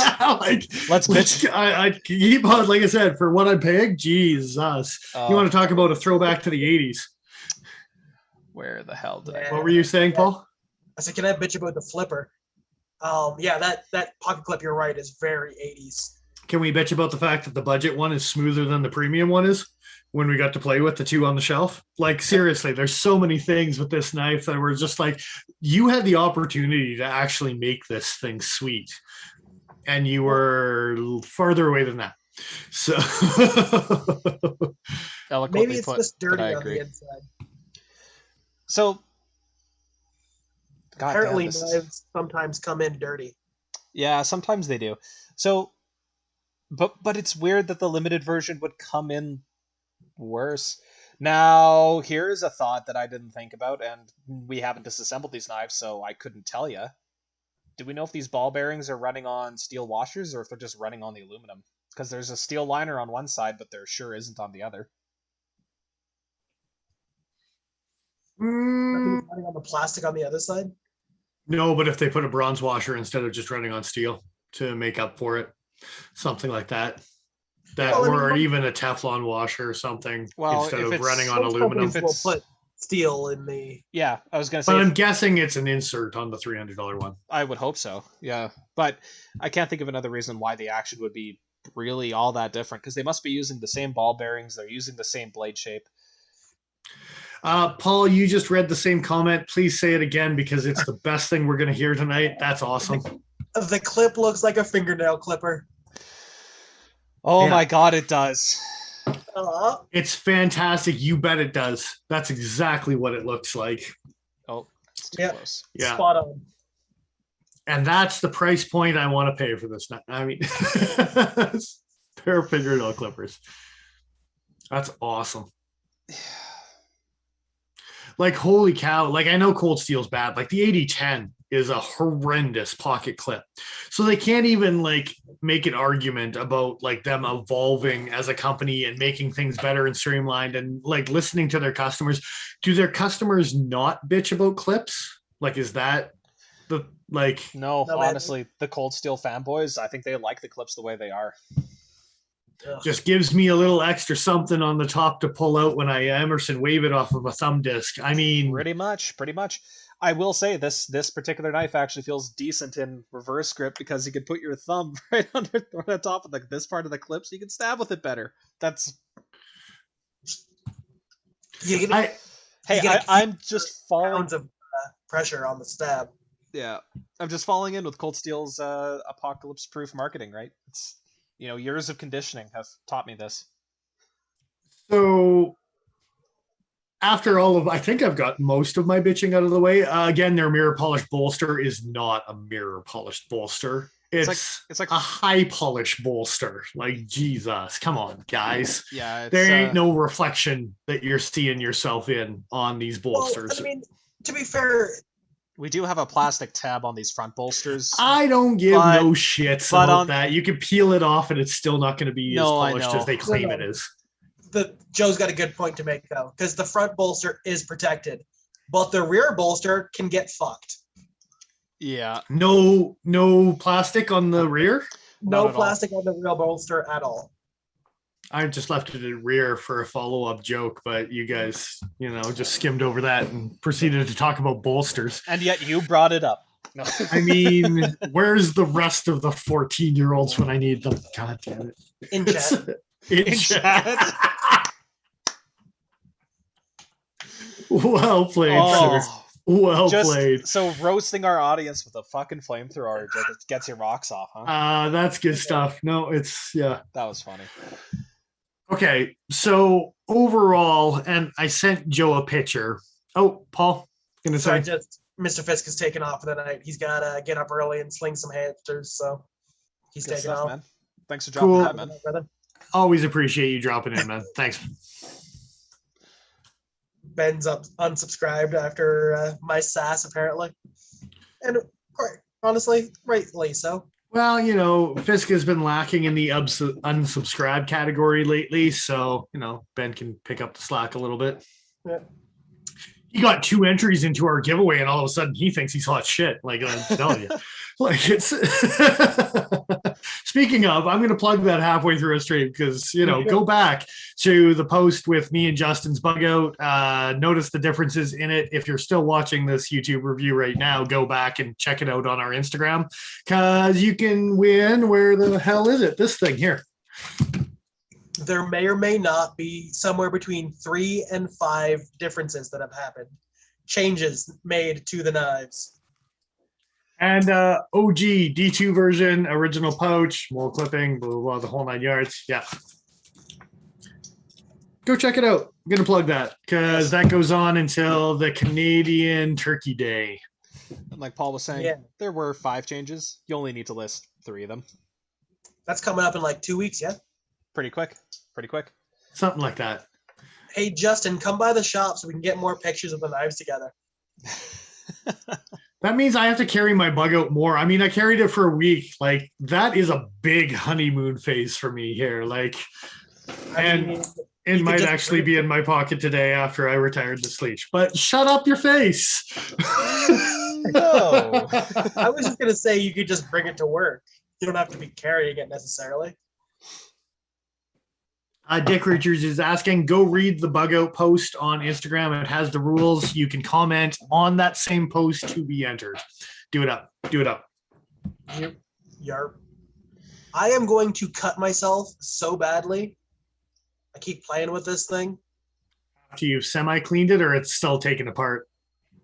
bitch. I keep on, like I said, for what I'm paying. Jesus, you want to talk about a throwback to the '80s? Where the hell did I? What were you saying, Paul? I said, can I bitch about the flipper? Yeah, that pocket clip, you're right, is very 80s. Can we bitch about the fact that the budget one is smoother than the premium one is when we got to play with the two on the shelf? Like, seriously, there's so many things with this knife that were just like, you had the opportunity to actually make this thing sweet, and you were farther away than that. So maybe it's just dirty on the inside. So apparently knives sometimes come in dirty. Yeah, sometimes they do. So but it's weird that the limited version would come in worse. Now, here's a thought that I didn't think about, and we haven't disassembled these knives, so I couldn't tell you. Do we know if these ball bearings are running on steel washers or if they're just running on the aluminum? Because there's a steel liner on one side, but there sure isn't on the other. Running on the plastic on the other side? No, but if they put a bronze washer instead of just running on steel to make up for it, something like that. Or even a Teflon washer or something instead of running on aluminum. We'll put steel in the... Yeah, I was going to say... But I'm guessing it's an insert on the $300 one. I would hope so, yeah. But I can't think of another reason why the action would be really all that different, because they must be using the same ball bearings, they're using the same blade shape. Paul, you just read the same comment. Please say it again, because it's the best thing we're going to hear tonight. That's awesome. The clip looks like a fingernail clipper. Oh my God, it does. It's fantastic. You bet it does. That's exactly what it looks like. Oh, it's too close. Yeah. Spot on. And that's the price point I want to pay for this. I mean, pair of fingernail clippers. That's awesome. Like, holy cow. Like, I know ColdSteel's bad. Like, the 8010 is a horrendous pocket clip. So they can't even, like, make an argument about, like, them evolving as a company and making things better and streamlined and, like, listening to their customers. Do their customers not bitch about clips? Like, is that the, like... No, honestly, the ColdSteel fanboys, I think they like the clips the way they are. Just gives me a little extra something on the top to pull out when I Emerson wave it off of a thumb disc. I mean, pretty much. I will say this particular knife actually feels decent in reverse grip because you can put your thumb right under the top of this part of the clip, so you can stab with it better. That's. I'm just following of pressure on the stab. Yeah, I'm just falling in with ColdSteel's apocalypse-proof marketing. Right? It's. Years of conditioning have taught me this. So after all of, I think I've got most of my bitching out of the way. Again, their mirror polished bolster is not a mirror polished bolster. It's like a high polished bolster. Like, Jesus, come on, guys. Yeah, there ain't no reflection that you're seeing yourself in on these bolsters. Well, I mean, to be fair, we do have a plastic tab on these front bolsters. I don't give no shits about that. You can peel it off and it's still not going to be as polished as they claim it is. Joe's got a good point to make, though, because the front bolster is protected, but the rear bolster can get fucked. Yeah. No plastic on the rear? No plastic on the rear bolster at all. I just left it at rear for a follow-up joke, but you guys, just skimmed over that and proceeded to talk about bolsters. And yet you brought it up. No. I mean, where's the rest of the 14-year-olds when I need them? God damn it. In chat. In chat. Well played, sir. Well played. So roasting our audience with a fucking flamethrower just gets your rocks off, huh? That's good stuff. No, that was funny. Okay, so overall, and I sent Joe a picture. Oh, Paul, gonna say. Mr. Fisk is taking off for the night. He's gotta get up early and sling some hamsters, so he's taking off. Man. Thanks for dropping that, man. Always appreciate you dropping in, man. Thanks. Ben's unsubscribed after my sass, apparently. And quite honestly, rightly so. Well, you know, Fisk has been lacking in the unsubscribe category lately, so, you know, Ben can pick up the slack a little bit. Yeah. He got 2 entries into our giveaway, and all of a sudden he thinks he's hot shit. Like, I'm telling you. Like, it's... Speaking of, I'm going to plug that halfway through a stream because, you know, go back to the post with me and Justin's bug out. Notice the differences in it. If you're still watching this YouTube review right now, go back and check it out on our Instagram because you can win. Where the hell is it? This thing here. There may or may not be somewhere between 3 and 5 differences that have happened. Changes made to the knives. And OG D2 version, original pouch, mold clipping, blah, blah, blah, the whole 9 yards. Yeah. Go check it out. I'm going to plug that because that goes on until the Canadian Turkey Day. And like Paul was saying, there were 5 changes. You only need to list 3 of them. That's coming up in like 2 weeks, yeah? Pretty quick. Pretty quick. Something like that. Hey, Justin, come by the shop so we can get more pictures of the knives together. That means I have to carry my bug out more. I mean, I carried it for a week. Like, that is a big honeymoon phase for me here. Like, and it might actually be in my pocket today after I retired to sleep. But shut up your face. No. I was just going to say you could just bring it to work. You don't have to be carrying it necessarily. Dick Richards is asking, go read the bug out post on Instagram. It has the rules. You can comment on that same post to be entered. Do it up. Do it up. Yarp. I am going to cut myself so badly. I keep playing with this thing. After you've semi-cleaned it or it's still taken apart?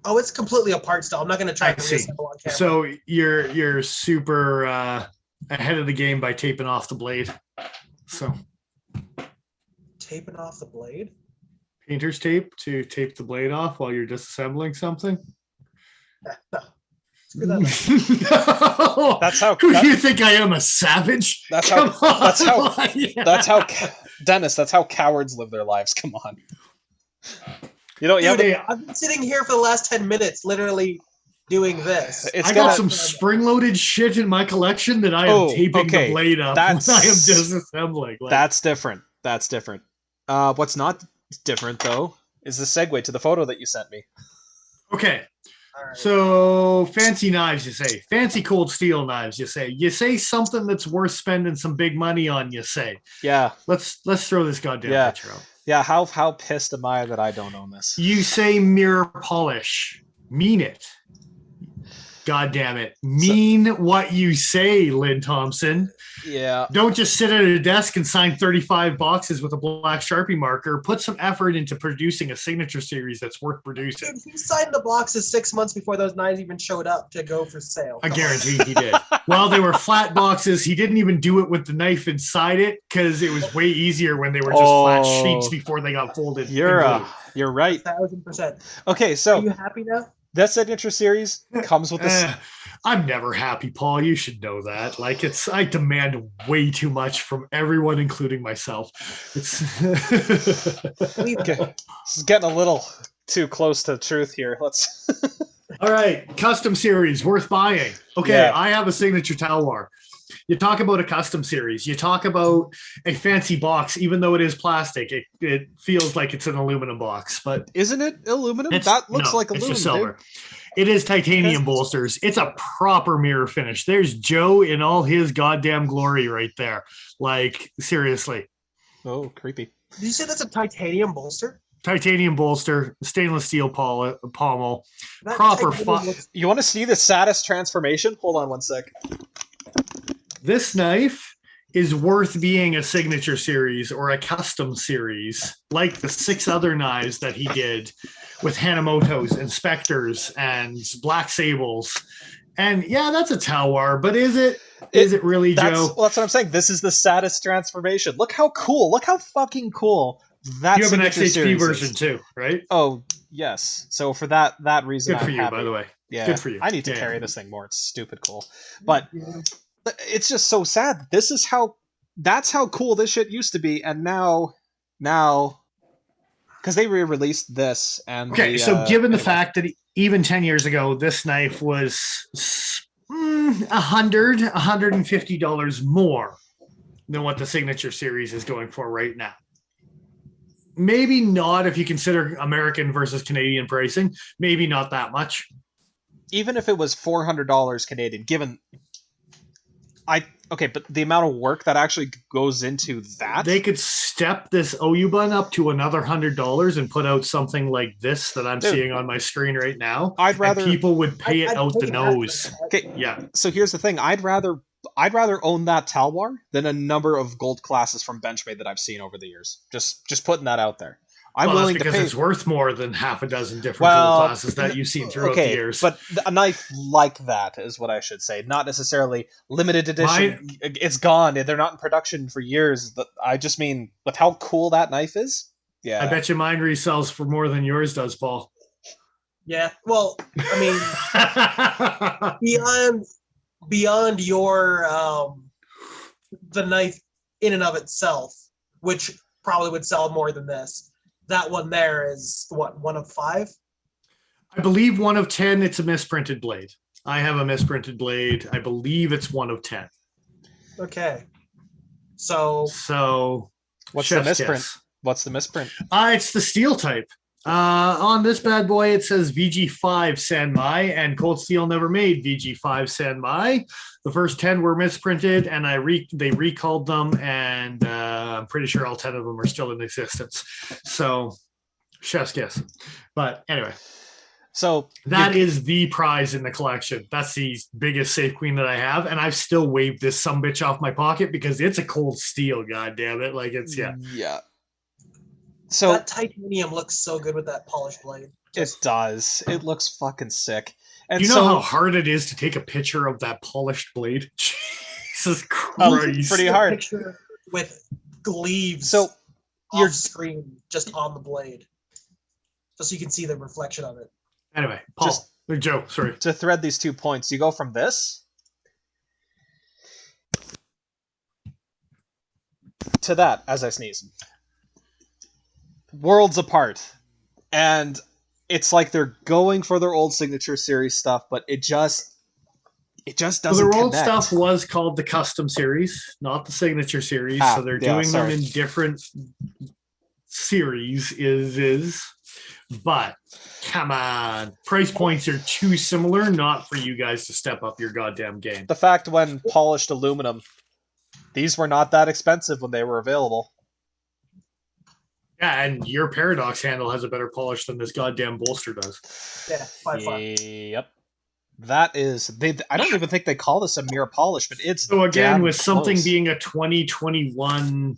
Oh, it's completely apart still. I'm not going to try to reassemble on camera. So you're super ahead of the game by taping off the blade. So... Taping off the blade? Painter's tape to tape the blade off while you're disassembling something? No. No. That's how. Who do you think I am, a savage? That's how. That's how. Dennis. That's how cowards live their lives. Come on. You know. Dude, I've been sitting here for the last 10 minutes, literally doing this. I got some spring-loaded shit in my collection that I am taping the blade up when I am disassembling. Like, that's different. That's different. What's not different, though, is the segue to the photo that you sent me. Okay. Right. So, fancy knives, you say. Fancy ColdSteel knives, you say. You say something that's worth spending some big money on, you say. Yeah. Let's throw this goddamn picture out. Yeah, how pissed am I that I don't own this? You say mirror polish. Mean it. God damn it. Mean what you say, Lynn Thompson. Yeah. Don't just sit at a desk and sign 35 boxes with a black Sharpie marker. Put some effort into producing a signature series that's worth producing. Dude, he signed the boxes 6 months before those knives even showed up to go for sale. I guarantee he did. While they were flat boxes, he didn't even do it with the knife inside it because it was way easier when they were just flat sheets before they got folded. You're right. 1,000%. Okay, so are you happy now? That signature series comes with this. I'm never happy, Paul. You should know that. Like, I demand way too much from everyone, including myself. It's okay. This is getting a little too close to truth here. Let's. All right, custom series worth buying. Okay, I have a signature Talwar. You talk about a custom series. You talk about a fancy box, even though it is plastic. It feels like it's an aluminum box, but isn't it aluminum? That looks like aluminum. It's just silver. Dude. It is titanium bolsters. It's a proper mirror finish. There's Joe in all his goddamn glory right there. Like, seriously. Oh, creepy. Did you say that's a titanium bolster? Titanium bolster, stainless steel pommel. Proper You want to see the saddest transformation? Hold on one sec. This knife is worth being a signature series or a custom series, like the 6 other knives that he did with Hanamoto's and Spectres and Black Sables. And yeah, that's a Talwar, but is it really, Joe? Well, that's what I'm saying. This is the saddest transformation. Look how cool. Look how fucking cool that. You have an XHP version too, right? Oh, yes. So for that reason, good for I'm you, happy. By the way. Yeah, good for you. I need to carry this thing more. It's stupid cool, but it's just so sad. That's how cool this shit used to be, and now, because because they re-released this and Okay, the, so given the anyway. fact that even 10 years ago, this knife was $150 more than what the Signature Series is going for right now. Maybe not if you consider American versus Canadian pricing. Maybe not that much. Even if it was $400 Canadian, given but the amount of work that actually goes into that, they could step this Oyabun up to another $100 and put out something like this that I'm seeing on my screen right now. I'd rather people would pay it out the nose. Okay, yeah. So here's the thing: I'd rather own that Talwar than a number of gold classes from Benchmade that I've seen over the years. Just putting that out there. I'm willing to pay because it's worth more than half a dozen different gold classes that you've seen throughout the years. But a knife like that is what I should say, not necessarily limited edition. It's gone. They're not in production for years. I just mean with how cool that knife is. Yeah, I bet you mine resells for more than yours does, Paul. Yeah. Well, I mean, beyond your the knife in and of itself, which probably would sell more than this. That one there is what, 1 of 5? I believe 1 of 10. It's a misprinted blade. I have a misprinted blade. I believe it's 1 of 10. Okay. So what's the misprint? What's the misprint? It's the steel type. On this bad boy, it says VG5 Sanmai, and ColdSteel never made VG5 Sanmai. The first 10 were misprinted, and they recalled them, and I'm pretty sure all 10 of them are still in existence. So, chef's kiss. But anyway. So that is the prize in the collection. That's the biggest Safe Queen that I have, and I've still waved this sumbitch off my pocket because it's a ColdSteel, goddammit. Like, it's, yeah. Yeah. So that titanium looks so good with that polished blade. It does. It looks fucking sick. And you know how hard it is to take a picture of that polished blade? Jesus Christ. Pretty hard. Picture with gleaves so off screen just on the blade. Just so you can see the reflection of it. Anyway, Paul. Joe, sorry. To thread these 2 points, you go from this to that as I sneeze. Worlds apart, and it's like they're going for their old Signature Series stuff, but it just doesn't. Their connect. Old stuff was called the Custom Series, not the Signature Series. So they're doing them in different series. But come on, price points are too similar. Not for you guys to step up your goddamn game. The fact when polished aluminum, these were not that expensive when they were available. Yeah, and your Paradox handle has a better polish than this goddamn bolster does. Yeah, by far. Yep. That is... I don't even think they call this a mirror polish, but it's so again, with close. Something being a 2021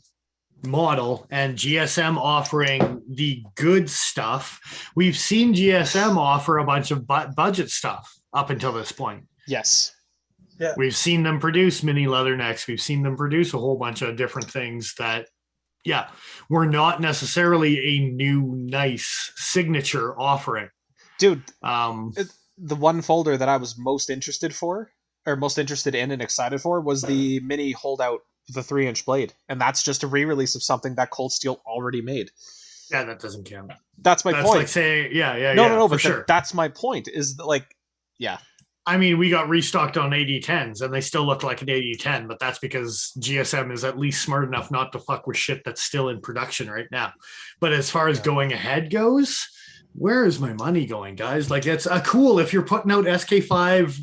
model and GSM offering the good stuff, we've seen GSM offer a bunch of budget stuff up until this point. Yes. Yeah. We've seen them produce mini leathernecks. We've seen them produce a whole bunch of different things that... Yeah, we're not necessarily a new, nice signature offering. Dude, the one folder that I was most interested in and excited for was the mini holdout, the 3-inch blade. And that's just a re-release of something that ColdSteel already made. Yeah, that doesn't count. That's my point. That's like saying, No, for but sure. That's my point, is that, like, yeah. I mean, we got restocked on 8010s, and they still look like an 8010, but that's because GSM is at least smart enough not to fuck with shit that's still in production right now. But as far as going ahead goes, where is my money going, guys? Like, it's cool if you're putting out SK5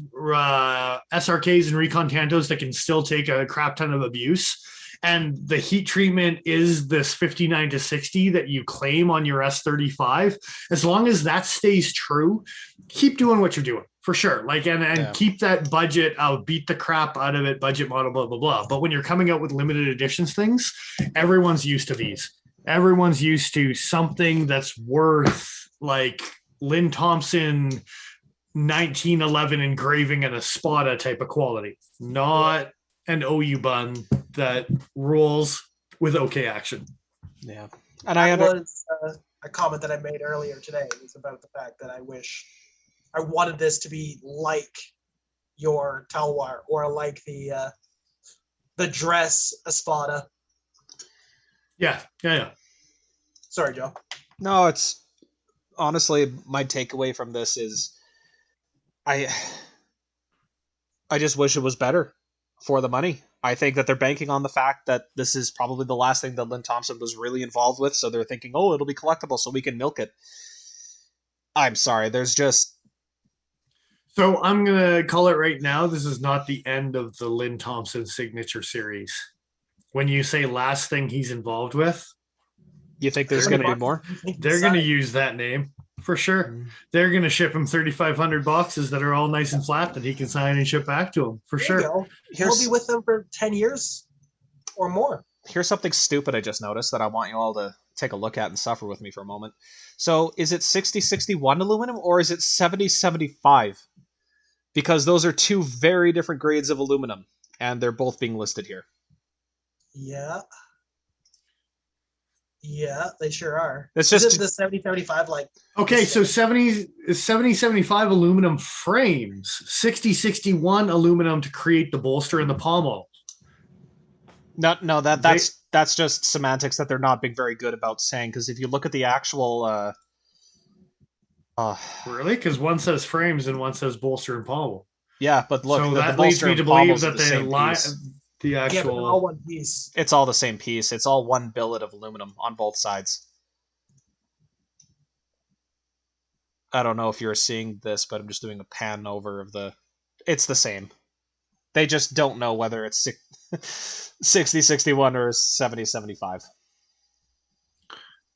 SRKs and Recon Tantos that can still take a crap ton of abuse, and the heat treatment is this 59 to 60 that you claim on your S35. As long as that stays true, keep doing what you're doing. For sure. Like, and keep that budget. I'll beat the crap out of it. Budget model, blah, blah, blah. But when you're coming out with limited editions things, everyone's used to these. Everyone's used to something that's worth like Lynn Thompson 1911 engraving and a Spada type of quality, not an Oyabun that rolls with okay action. Yeah. And that was a comment that I made earlier today. It was about the fact that I wanted this to be like your Talwar or like the dress Espada. Yeah. Sorry, Joe. No, it's honestly my takeaway from this is I I just wish it was better for the money. I think that they're banking on the fact that this is probably the last thing that Lynn Thompson was really involved with, so they're thinking, oh, it'll be collectible so we can milk it. I'm sorry, there's just So I'm gonna call it right now. This is not the end of the Lynn Thompson signature series. When you say last thing he's involved with, you think there's They're going to be more? they're gonna use that name for sure. Mm. They're gonna ship him 3,500 boxes that are all nice and flat that he can sign and ship back to him for There you sure. go. He'll be with them for 10 years or more. Here's something stupid I just noticed that I want you all to take a look at and suffer with me for a moment. So, is it 6061 aluminum or is it 7075? Because those are two very different grades of aluminum, and they're both being listed here. Yeah. Yeah, they sure are. It's just Isn't the 7075 like Okay, so 7075 aluminum frames, 6061 aluminum to create the bolster and the pommel. no that's just semantics that they're not being very good about saying, because if you look at the actual Really? Because one says frames and one says bolster and pommel. yeah, but look, So the that leads bolster me and to believe pommels are that the same piece. the yeah, but they're all actual one piece. It's all the same piece. It's all one billet of aluminum on both sides. I don't know if you're seeing this, but I'm just doing a pan over of the. It's the same. They just don't know whether it's 6061 or 7075.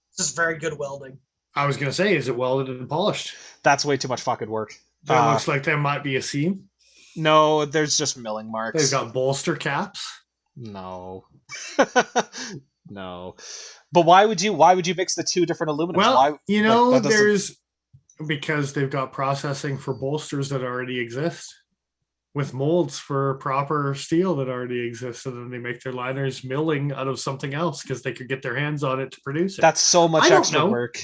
It's just very good welding. I was gonna say, is it welded and polished? That's way too much fucking work. That looks like there might be a seam. No, there's just milling marks. They've got bolster caps. No. No. But why would you mix the two different aluminums? Well, why, you know, like, there's because they've got processing for bolsters that already exist with molds for proper steel that already exists, and then they make their liners milling out of something else because they could get their hands on it to produce it. That's so much extra work.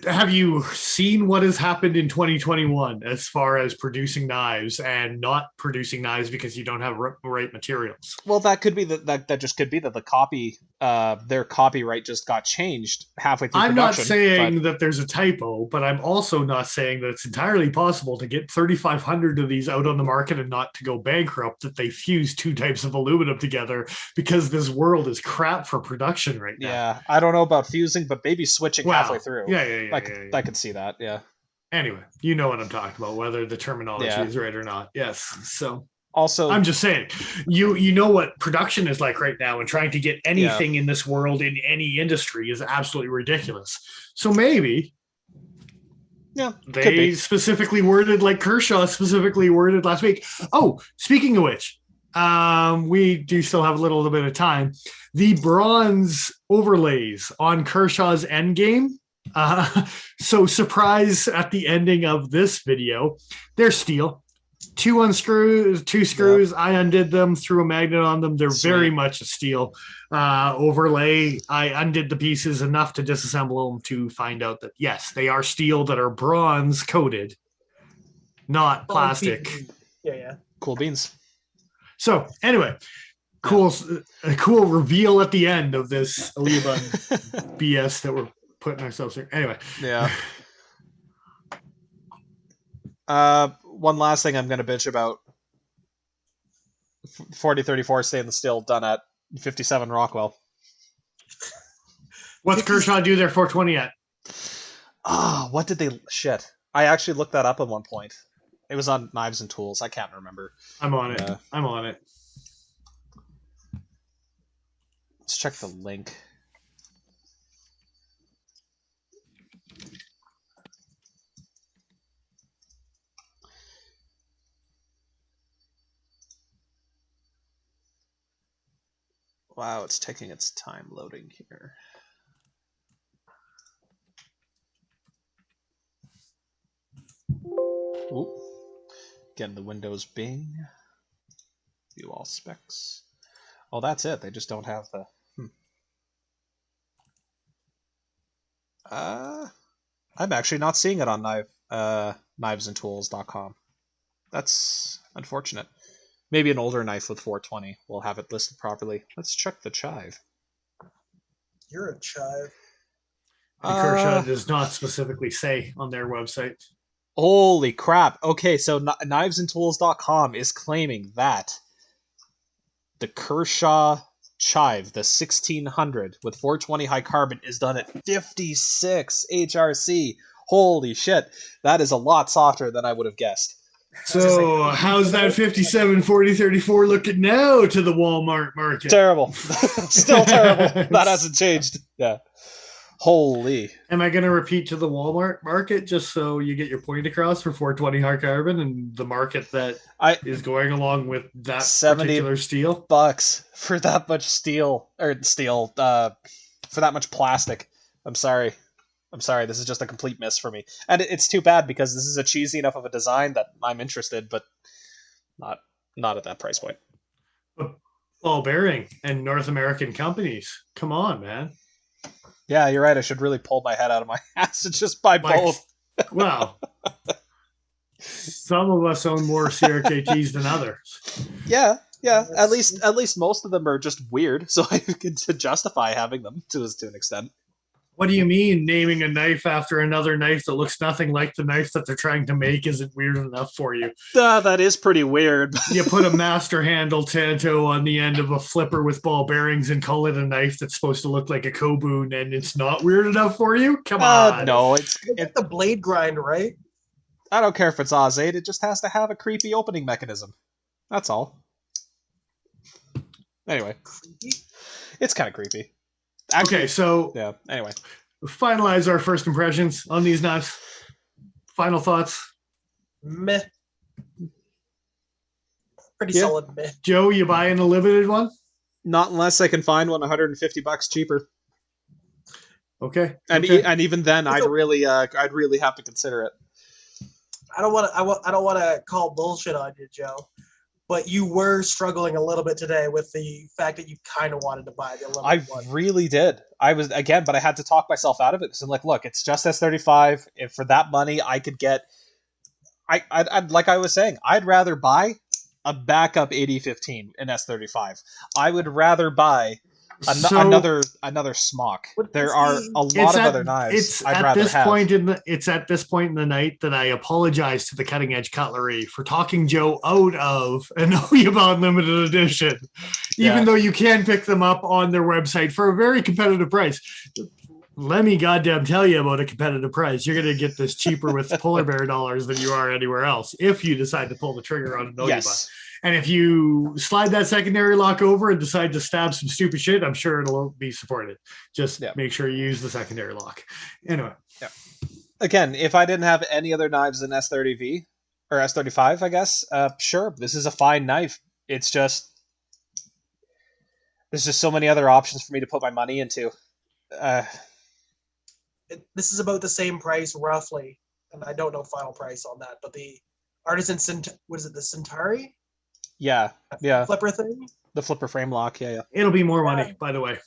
Have you seen what has happened in 2021 as far as producing knives and not producing knives because you don't have right materials? Well, that could be that just could be that the copy, their copyright just got changed halfway through I'm production. not saying that there's a typo, but I'm also not saying that it's entirely possible to get 3,500 of these out on the market and not to go bankrupt, that they fuse two types of aluminum together, because this world is crap for production right now. Yeah, I don't know about fusing, but maybe switching halfway through. Yeah. I could see that, yeah. Anyway, you know what I'm talking about, whether the terminology is right or not. Yes. So also, I'm just saying, you know what production is like right now, and trying to get anything in this world in any industry is absolutely ridiculous. So maybe they specifically worded like Kershaw specifically worded last week. Oh, speaking of which, we do still have a little bit of time. The bronze overlays on Kershaw's endgame. So surprise at the ending of this video, they're steel. Two screws. I undid them, threw a magnet on them. They're very much a steel overlay. I undid the pieces enough to disassemble them to find out that yes, they are steel that are bronze coated, not plastic. Yeah. Cool beans. So anyway, a cool reveal at the end of this Oyabun BS that we're putting ourselves through. Anyway. Yeah. One last thing I'm going to bitch about. 4034 stainless steel done at 57 Rockwell. What's Kershaw do there 420 at? What did they... Shit. I actually looked that up at one point. It was on Knives and Tools. I can't remember. I'm on it. Let's check the link. Wow, it's taking its time loading here. Ooh. Again, the Windows Bing. View all specs. Oh, that's it. They just don't have the... I'm actually not seeing it on knivesandtools.com. That's unfortunate. Maybe an older knife with 420 will have it listed properly. Let's check the chive. You're a chive. And Kershaw does not specifically say on their website. Holy crap. Okay, so knivesandtools.com is claiming that the Kershaw Chive, the 1600 with 420 high carbon, is done at 56 HRC. Holy shit. That is a lot softer than I would have guessed. So how's that 57 40 34 looking now to the Walmart market? Terrible. Still terrible. That hasn't changed. Yeah. Holy. Am I going to repeat to the Walmart market just so you get your point across for 420 hard carbon and the market that is going along with that particular steel? $70 for that much steel for that much plastic. I'm sorry. This is just a complete miss for me. And it's too bad because this is a cheesy enough of a design that I'm interested, but not at that price point. Ball bearing and North American companies. Come on, man. Yeah, you're right. I should really pull my head out of my ass and just buy both. Well, some of us own more CRKTs than others. Yeah. At least most of them are just weird, so I can justify having them to an extent. What do you mean naming a knife after another knife that looks nothing like the knife that they're trying to make isn't weird enough for you? That is pretty weird. You put a master handle Tanto on the end of a flipper with ball bearings and call it a knife that's supposed to look like a Kobun, and it's not weird enough for you? Come on. No, it's the blade grind, right? I don't care if it's Oz 8. It just has to have a creepy opening mechanism. That's all. Anyway. Creepy? It's kind of creepy. Actually, okay, so yeah. Anyway, finalize our first impressions on these knives. Final thoughts. Meh. Pretty solid meh. Joe, you buying a limited one? Not unless I can find one $150 cheaper. Okay. And even then, I'd really have to consider it. I don't want to call bullshit on you, Joe. But you were struggling a little bit today with the fact that you kind of wanted to buy the aluminum one. I really did. I was, again, but I had to talk myself out of it. Because I'm like, look, it's just S35. If for that money, I could get... I'd like I was saying, I'd rather buy a backup 8015 in S35. I would rather buy another smock. There are a lot of other knives I'd rather have. It's at this point in the night that I apologize to the Cutting Edge Cutlery for talking Joe out of an Oyabun limited edition, even though you can pick them up on their website for a very competitive price. Let me goddamn tell you about a competitive price. You're going to get this cheaper with polar bear dollars than you are anywhere else if you decide to pull the trigger on an Oyabun. Yes. And if you slide that secondary lock over and decide to stab some stupid shit, I'm sure it'll be supported. Just make sure you use the secondary lock. Anyway. Yeah. Again, if I didn't have any other knives than S30V or S35, I guess, sure, this is a fine knife. It's just there's just so many other options for me to put my money into. This is about the same price roughly, and I don't know final price on that. But the Artisan, what is it? The Centauri? Yeah. Flipper thing? The flipper frame lock, yeah. It'll be more money, by the way.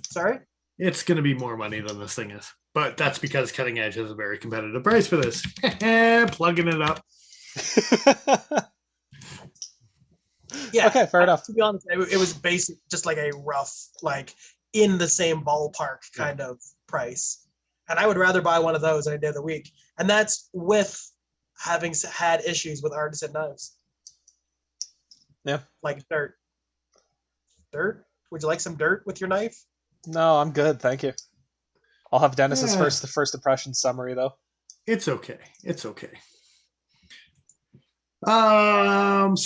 Sorry? It's going to be more money than this thing is. But that's because Cutting Edge has a very competitive price for this. Plugging it up. Yeah. Okay, fair enough. To be honest, it was basic, just like a rough, like in the same ballpark kind of price. And I would rather buy one of those any day of the week. And that's with having had issues with Artisan knives. Yeah. Like dirt. Dirt? Would you like some dirt with your knife? No, I'm good. Thank you. I'll have Dennis's first impression summary, though. It's okay. So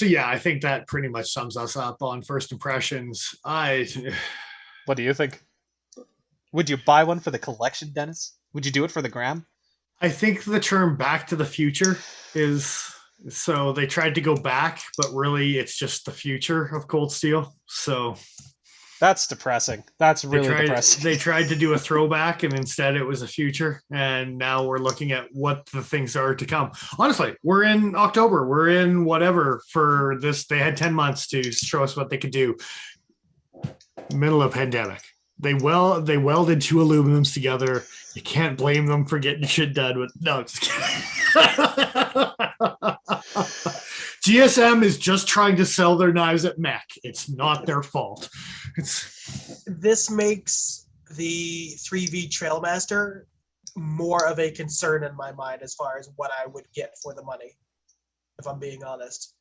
yeah, I think that pretty much sums us up on first impressions. What do you think? Would you buy one for the collection, Dennis? Would you do it for the gram? I think the term "back to the future" is... So they tried to go back, but really it's just the future of ColdSteel. So that's depressing. That's really depressing. They tried to do a throwback and instead it was a future. And now we're looking at what the things are to come. Honestly, we're in October. We're in whatever for this. They had 10 months to show us what they could do. Middle of pandemic. They welded two aluminums together. You can't blame them for getting shit done with. No, just kidding. GSM is just trying to sell their knives at MEC. It's not their fault. This makes the 3V Trailmaster more of a concern in my mind as far as what I would get for the money, if I'm being honest,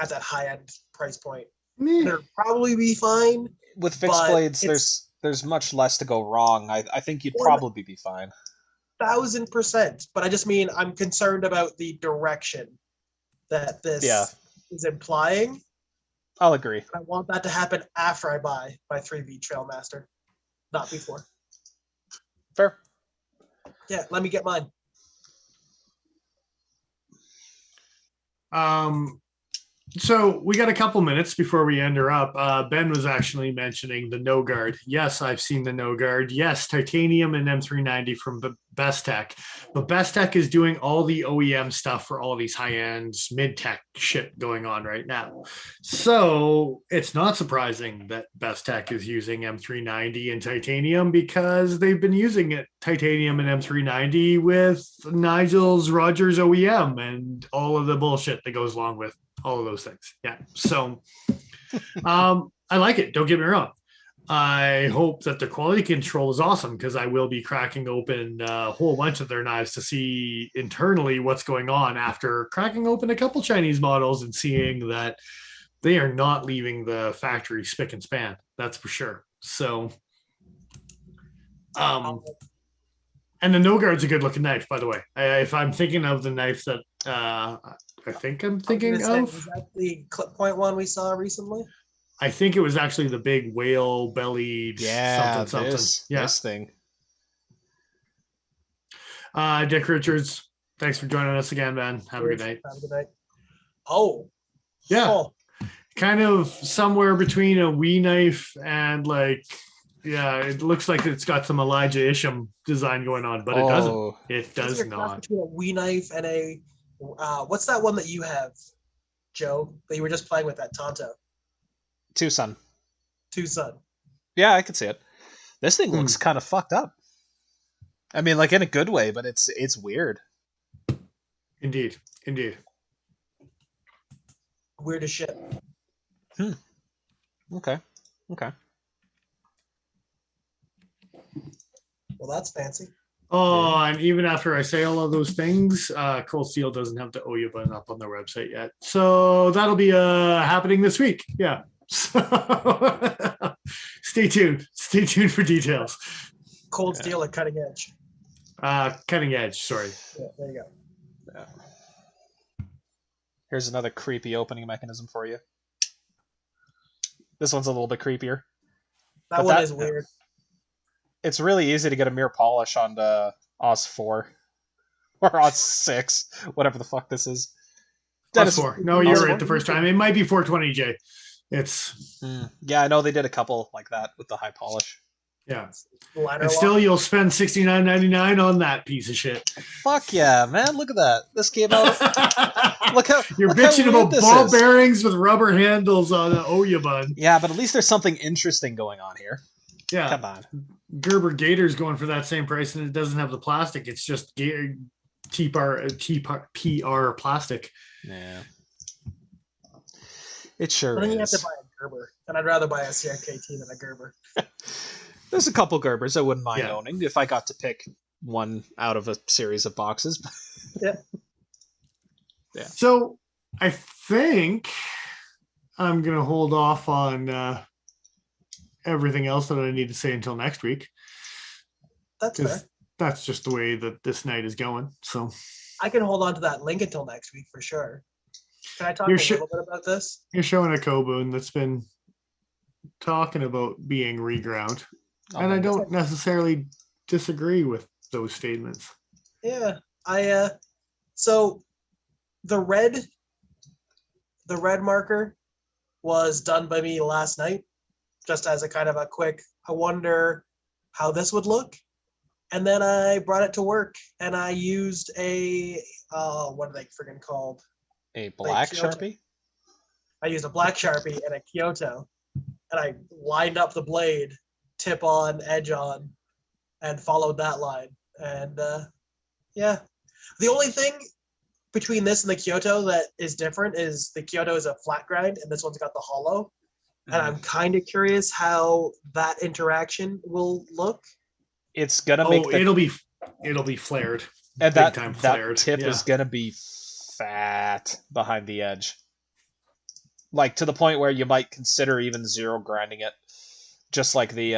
at that high-end price point. And it'd probably be fine. With fixed blades, there's much less to go wrong. I think you'd probably be fine. 1,000%. But I just mean I'm concerned about the direction that this is implying. I'll agree. I want that to happen after I buy my 3V Trailmaster, not before. Fair. Yeah, let me get mine. So we got a couple minutes before we end her up. Ben was actually mentioning the no guard. Yes, I've seen the no guard. Yes, titanium and M390 from Best Tech. But Best Tech is doing all the OEM stuff for all these high-end mid-tech shit going on right now. So it's not surprising that Best Tech is using M390 and titanium, because they've been using it, titanium and M390, with Nigel's Rogers OEM and all of the bullshit that goes along with all of those things. Yeah. So I like it. Don't get me wrong. I hope that the quality control is awesome, because I will be cracking open a whole bunch of their knives to see internally what's going on after cracking open a couple Chinese models and seeing that they are not leaving the factory spick and span. That's for sure. So, and the no guard's a good looking knife, by the way. If I'm thinking of the knife that I think I'm thinking of. Was that the clip point one we saw recently? I think it was actually the big whale bellied something. This thing. Dick Richards, thanks for joining us again, man. Have a good night. Have a good night. Oh. Yeah. Oh. Kind of somewhere between a Wii knife and it looks like it's got some Elijah Isham design going on, but it doesn't. It does not. Between a Wii knife and a what's that one that you have, Joe, that you were just playing with that Tonto? Tucson. Yeah, I could see it. This thing looks kind of fucked up. I mean, like in a good way, but it's weird. Indeed. Weird as shit. Okay. Well, that's fancy. Oh, and even after I say all of those things, ColdSteel doesn't have the Oyabun up on their website yet. So that'll be happening this week. Yeah. So stay tuned. Stay tuned for details. ColdSteel at Cutting Edge. Cutting Edge, sorry. Yeah, there you go. Yeah. Here's another creepy opening mechanism for you. This one's a little bit creepier. That one is weird. It's really easy to get a mirror polish on the Oz 4 or Oz 6, whatever the fuck this is. Oz 4. No, you're right the first time. It might be 420J. It's yeah, I know they did a couple like that with the high polish. Yeah. And still you'll spend $69.99 on that piece of shit. Fuck yeah, man. Look at that. This came out. Look how you're bitching about ball bearings with rubber handles on an Oyabun. Yeah, but at least there's something interesting going on here. Yeah. Come on. Gerber Gator's going for that same price, and it doesn't have the plastic. It's just TPR plastic. Yeah. It sure then is. you have to buy a Gerber, and I'd rather buy a CRKT than a Gerber. There's a couple Gerbers I wouldn't mind owning if I got to pick one out of a series of boxes. Yeah. So I think I'm going to hold off on everything else that I need to say until next week. That's fair. That's just the way that this night is going. So I can hold on to that link until next week for sure. Can I talk a little bit about this? You're showing a Kobun that's been talking about being reground. And I don't necessarily disagree with those statements. Yeah. So the red marker was done by me last night, just as a kind of a quick, I wonder how this would look. And then I brought it to work and I used a, what are they friggin' called? A black Sharpie? I used a black Sharpie and a Kyoto, and I lined up the blade, tip on, edge on, and followed that line. And yeah, the only thing between this and the Kyoto that is different is the Kyoto is a flat grind and this one's got the hollow. and I'm kind of curious how that interaction will look. It's gonna make it'll be flared. and Big time that flared. tip is gonna be fat behind the edge, like to the point where you might consider even zero grinding it, just like the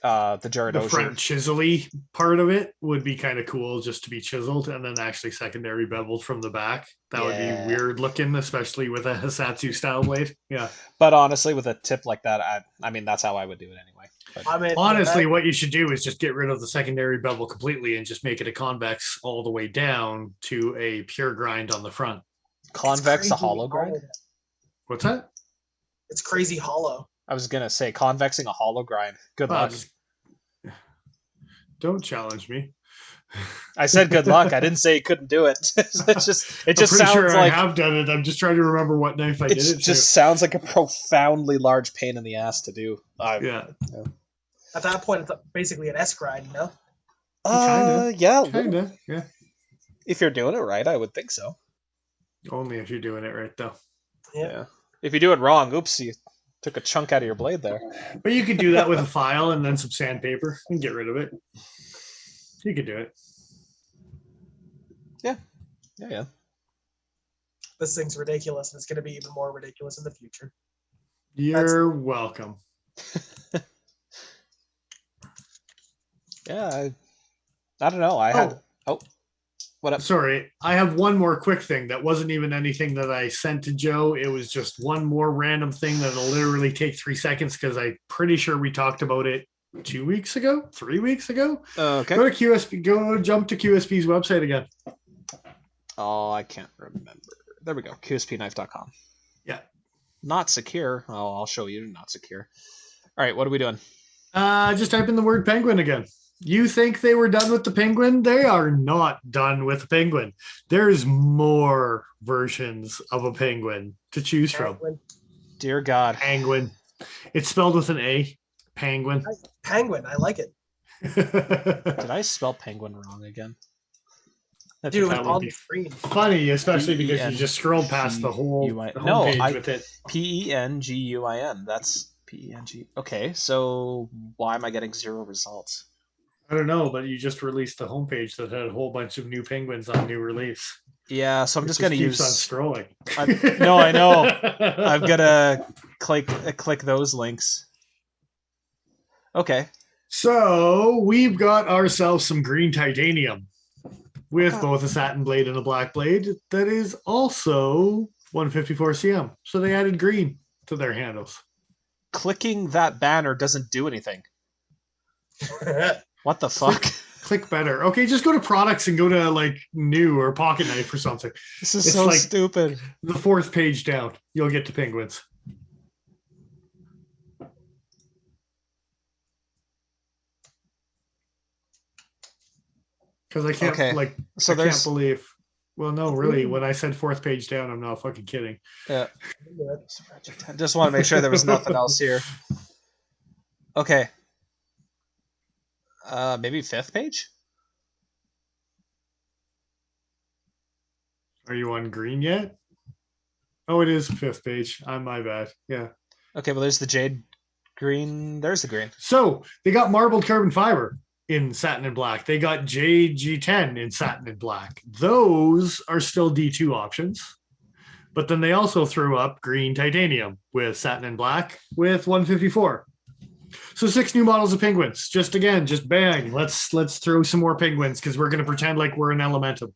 Jared The Ogier. front chisel-y part of it would be kind of cool just to be chiseled and then actually secondary beveled from the back. That would be weird looking, especially with a Hisatsu style blade. Yeah. But honestly, with a tip like that, I mean, that's how I would do it anyway. But, I mean, honestly, what you should do is just get rid of the secondary bevel completely and just make it a convex all the way down to a pure grind on the front. Convex, a hollow grind? What's that? It's crazy hollow. I was going to say, convexing a hollow grind. Good luck. Don't challenge me. I said good luck. I didn't say you couldn't do it. It just sounds sure like I have done it. I'm just trying to remember what knife I did it. It just sounds like a profoundly large pain in the ass to do. Yeah. At that point, it's basically an S grind, you know? Kinda. Yeah. If you're doing it right, I would think so. Only if you're doing it right, though. Yeah. If you do it wrong, oops, you took a chunk out of your blade there. But you could do that with a file and then some sandpaper and get rid of it. You could do it. Yeah. This thing's ridiculous, and it's going to be even more ridiculous in the future. You're welcome. Yeah, I don't know. What up? Sorry, I have one more quick thing that wasn't even anything that I sent to Joe. It was just one more random thing that'll literally take 3 seconds because I'm pretty sure we talked about it 2 weeks ago, 3 weeks ago. Okay. Go to QSP. Go jump to QSP's website again. Oh, I can't remember. There we go. QSPknife.com. Yeah. Not secure. Oh, I'll show you. Not secure. All right. What are we doing? Just type in the word penguin again. You think they were done with the penguin? They are not done with the penguin. There's more versions of a penguin to choose from. Dear God. Penguin. It's spelled with an A. Penguin. Penguin. I like it. Did I spell penguin wrong again? Dude, it was on the screen. Funny, especially because you just scrolled past the whole homepage with it. Penguin. That's PENG. Okay, so why am I getting 0 results? I don't know, but you just released a homepage that had a whole bunch of new penguins on new release. Yeah, so I'm just going to use. On scrolling. No, I know. I've got to click those links. Okay. So we've got ourselves some green titanium with both a satin blade and a black blade that is also 154 cm. So they added green to their handles. Clicking that banner doesn't do anything. What the fuck? Click better. Okay, just go to products and go to like new or pocket knife or something. This is so stupid. The 4th page down, you'll get to penguins. Because I can't can't believe. Well, no, really. When I said 4th page down, I'm not fucking kidding. Yeah. Just want to make sure there was nothing else here. Okay. Maybe 5th page? Are you on green yet? Oh, it is 5th page. My bad. Yeah. Okay, well, there's the jade green. There's the green. So they got marbled carbon fiber in satin and black. They got jade G10 in satin and black. Those are still D2 options. But then they also threw up green titanium with satin and black with 154. So 6 new models of penguins. Just bang. Let's throw some more penguins because we're going to pretend like we're an Elementum.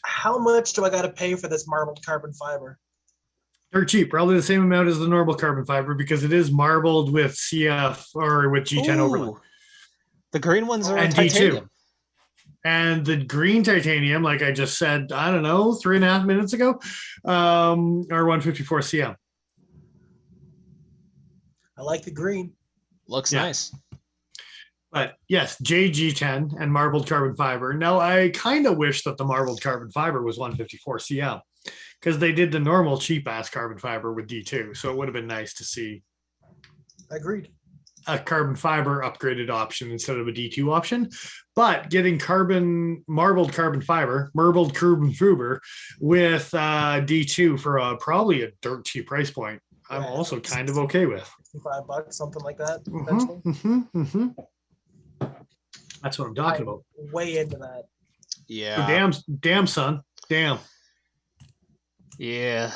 How much do I got to pay for this marbled carbon fiber? They're cheap, probably the same amount as the normal carbon fiber because it is marbled with CF or with G10 overlay. The green ones are and titanium. D2. And the green titanium, like I just said, I don't know, 3.5 minutes ago, are 154 cm. I like the green. Looks nice. But yes, JG10 and marbled carbon fiber. Now, I kind of wish that the marbled carbon fiber was 154 cm because they did the normal cheap-ass carbon fiber with D2. So it would have been nice to see Agreed. a carbon fiber upgraded option instead of a D2 option. But getting marbled carbon fiber with D2 for probably a dirt cheap price point I'm also kind of okay with. $65, something like that. That's what I'm talking about. Way into that. Yeah. So damn, son. Damn. Yeah.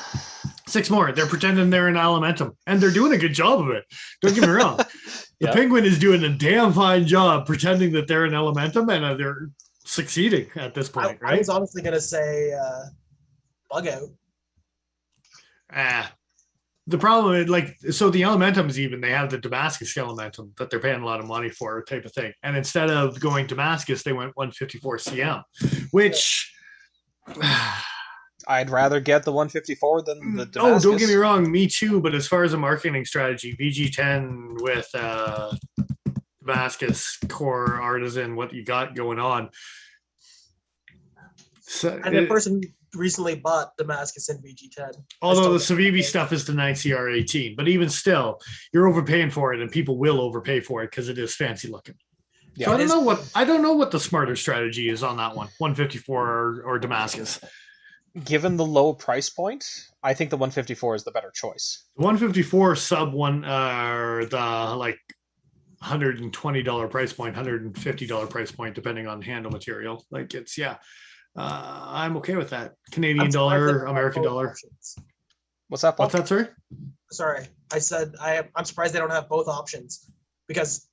6 more. They're pretending they're an Elementum, and they're doing a good job of it. Don't get me wrong. The Penguin is doing a damn fine job pretending that they're an Elementum, and they're succeeding at this point, right? I was honestly going to say Bug Out. The problem is, so the Elementums, even, they have the Damascus Elementum that they're paying a lot of money for, type of thing. And instead of going Damascus, they went 154 CM, which... I'd rather get the 154 than the Damascus. Oh, don't get me wrong, me too. But as far as a marketing strategy, VG10 with Damascus, Core, Artisan, what you got going on. So, and the person recently bought Damascus in VG10. Although the Civivi stuff is the 9CR18, but even still, you're overpaying for it, and people will overpay for it because it is fancy looking. Yeah, so I don't know what the smarter strategy is on that one, 154 or Damascus. Given the low price point, I think the 154 is the better choice. The 154 sub one, the $120 price point, $150 price point, depending on handle material. I'm okay with that. Canadian dollar, American dollar. Options. What's that, Paul? What's that, sorry? Sorry, I said I'm surprised they don't have both options because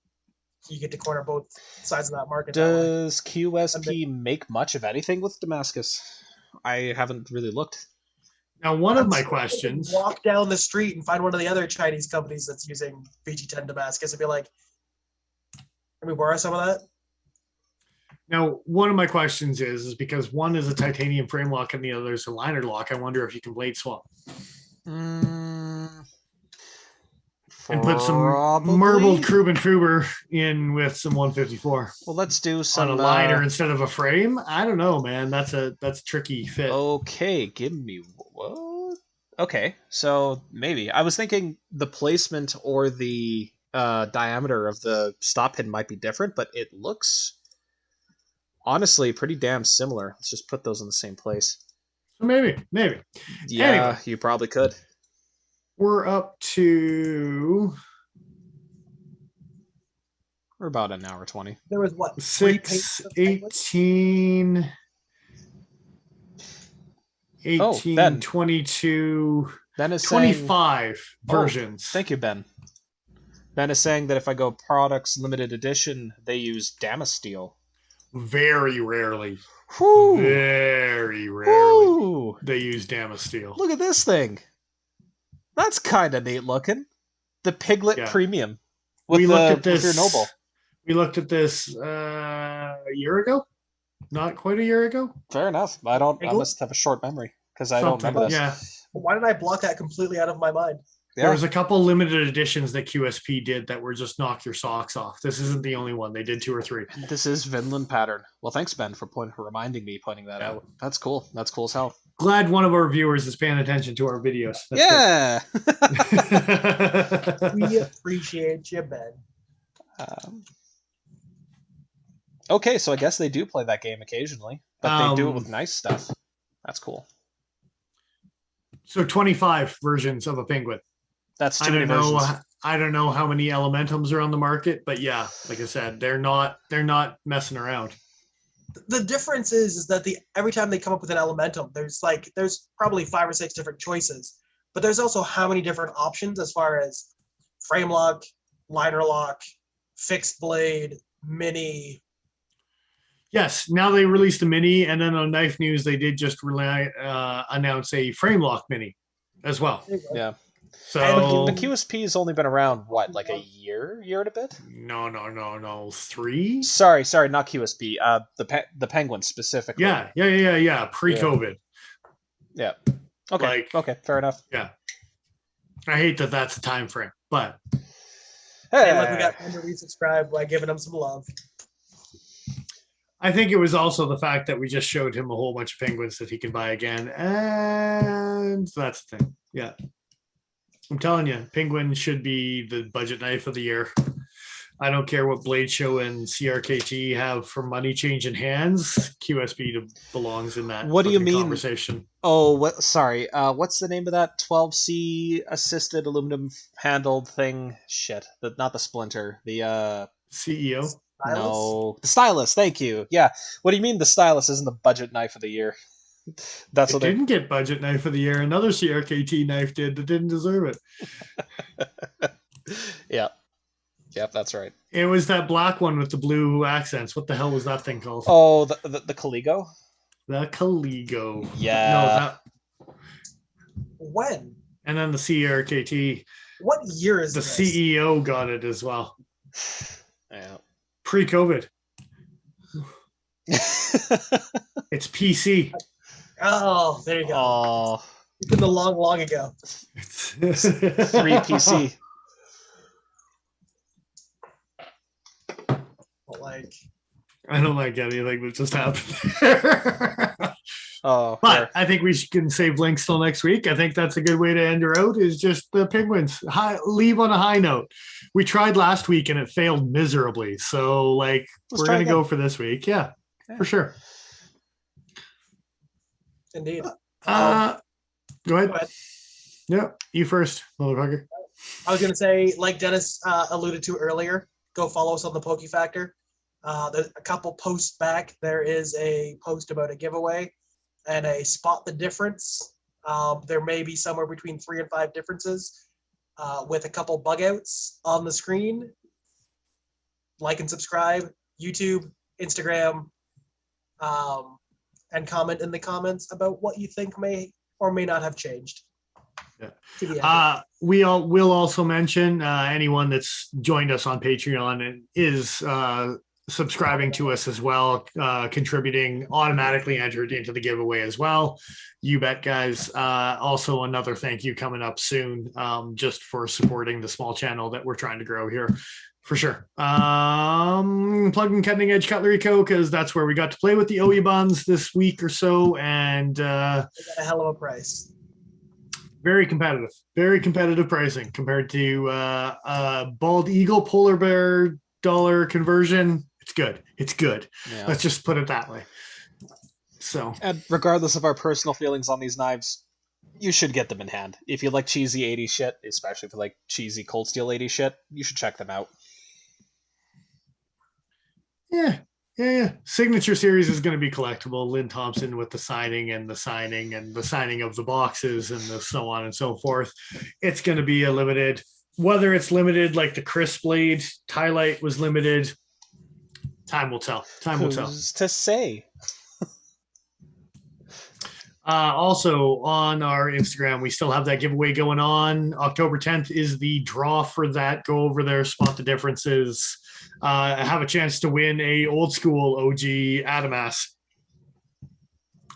you get to corner both sides of that market. Does QSP make much of anything with Damascus? I haven't really looked. Now, one of my questions... Walk down the street and find one of the other Chinese companies that's using VG10 Damascus and be like, can we borrow some of that? Now, one of my questions is because one is a titanium frame lock and the other is a liner lock, I wonder if you can blade swap. And put some marbled Kruben Fuber in with some 154. Well, let's do some on a liner instead of a frame. I don't know, man. That's a tricky fit. Okay, give me what? Okay, so maybe I was thinking the placement or the diameter of the stop pin might be different, but it looks honestly pretty damn similar. Let's just put those in the same place. Maybe. Yeah, anyway. You probably could. We're up to... We're about an hour 20. There was what? 6, 18, 22, Ben is 25 versions. Thank you, Ben. Ben is saying that if I go products limited edition, they use Damasteel. Very rarely. Whew. Very rarely. Whew. They use Damasteel. Look at this thing. That's kind of neat looking. The Piglet Premium. With your Noble. We looked at this a year ago. Not quite a year ago. Fair enough. I must have a short memory because I don't remember this. Yeah. Why did I block that completely out of my mind? Yeah. There was a couple limited editions that QSP did that were just knock your socks off. This isn't the only one. They did 2 or 3. This is Vinland pattern. Well, thanks, Ben, for pointing that out. That's cool. That's cool as hell. Glad one of our viewers is paying attention to our videos. That's good. We appreciate you, Ben. Okay, so I guess they do play that game occasionally, but they do it with nice stuff. That's cool. So 25 versions of a Penguin. That's too many versions. I don't know how many Elementums are on the market, but yeah, like I said, they're not messing around. The difference is that every time they come up with an Elementum, there's probably 5 or 6 different choices, but there's also how many different options as far as frame lock, liner lock, fixed blade, mini. Yes, now they released a mini, and then on Knife News they did just announce a frame lock mini as well. Yeah. So and the QSP has only been around like a year and a bit. No, 3. Sorry, not QSP. The Penguin specifically. Yeah. Pre-COVID. Yeah. Okay. Okay. Fair enough. Yeah. I hate that that's a time frame, but hey, we got time to resubscribe by giving them some love. I think it was also the fact that we just showed him a whole bunch of Penguins that he can buy again, and that's the thing. Yeah. I'm telling you, Penguin should be the budget knife of the year. I don't care what Blade Show and CRKT have for money changing hands. QSP belongs in that What do you fucking mean? conversation. Oh, what? Sorry. What's the name of that 12C assisted aluminum handled thing? Shit, not the splinter. The CEO. Stylus? no, the stylus. Thank you. Yeah. What do you mean the stylus isn't the budget knife of the year? That's It what they're. didn't get budget knife of the year. Another CRKT knife did that didn't deserve it. Yeah. Yep, that's right. It was that black one with the blue accents. What the hell was that thing called? Oh, the Caligo. The Caligo. Yeah. No, that. When? And then the CRKT. What year is The this? CEO got it as well. Yeah. Pre-COVID. It's PC. Oh, there you go. Oh, It's been the long ago. 3PC. But like, I don't like anything that just happened. Oh, But I think we can save links till next week. I think that's a good way to end her out. Is just the Penguins leave on a high note. We tried last week and it failed miserably. So like we're try gonna again. go for this week. Yeah, for sure. indeed. Go ahead. Go ahead. Yeah, you first, motherfucker. I was gonna say, like Dennis alluded to earlier, go follow us on the Pokey Factor. There's a couple posts back. There is a post about a giveaway and a spot the difference. There may be somewhere between 3 and 5 differences with a couple bug outs on the screen. Like and subscribe, YouTube, Instagram, and comment in the comments about what you think may or may not have changed. Yeah. We'll also mention anyone that's joined us on Patreon and is subscribing to us as well, contributing, automatically entered into the giveaway as well. You bet, guys. Also, another thank you coming up soon, just for supporting the small channel that we're trying to grow here. For sure. Plug in Cutting Edge Cutlery Co. because that's where we got to play with the Oyabuns this week or so, and They got a hell of a price. very competitive pricing compared to Bald Eagle Polar Bear dollar conversion. It's good. Yeah. Let's just put it that way. So, And regardless of our personal feelings on these knives, you should get them in hand. If you like cheesy 80s shit, especially if you like cheesy ColdSteel 80s shit, you should check them out. yeah. Signature series is going to be collectible. Lynn Thompson with the signing and the signing of the boxes and the so on and so forth. It's going to be a limited. Whether it's limited like the Chris Blade Tylite was limited, time will tell. Who's to say? Also on our Instagram, we still have that giveaway going on. October 10th is the draw for that. Go over there, spot the differences. Have a chance to win a old school OG Adamas.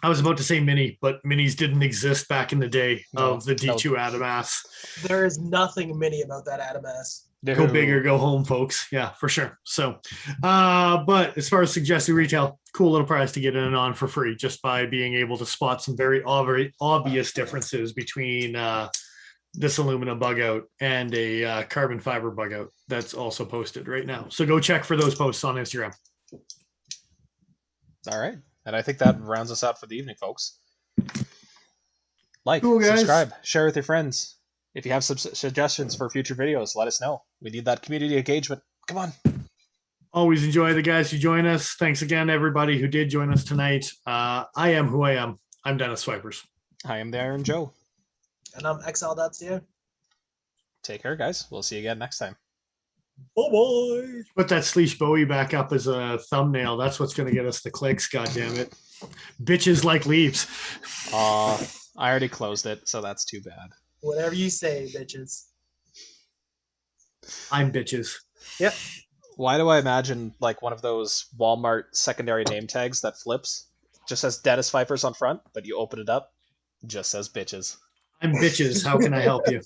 I was about to say mini, but minis didn't exist back in the day of the D2 Adamas. There is nothing mini about that Adamas. Go big or go home, folks. Yeah, for sure. So, but as far as suggested retail, cool little prize to get in on for free just by being able to spot some very obvious differences between this aluminum bug out and a carbon fiber bug out that's also posted right now. So go check for those posts on Instagram. All right. And I think that rounds us out for the evening, folks. Like, Cool, guys. subscribe, share with your friends. If you have some suggestions for future videos, let us know. We need that community engagement. Come on. Always enjoy the guys who join us. Thanks again, everybody who did join us tonight. I am who I am. I'm Dennis Swipers. I am the Iron Joe. And I'm XL.ca. Take care, guys. We'll see you again next time. Oh boy. Put that Sleesh Bowie back up as a thumbnail. That's what's going to get us the clicks, goddammit. Bitches like leaves. I already closed it, so that's too bad. Whatever you say, bitches. I'm bitches. Yep. Why do I imagine like one of those Walmart secondary name tags that flips? Just says Dennis Vipers on front, but you open it up, just says bitches. I'm bitches. How can I help you?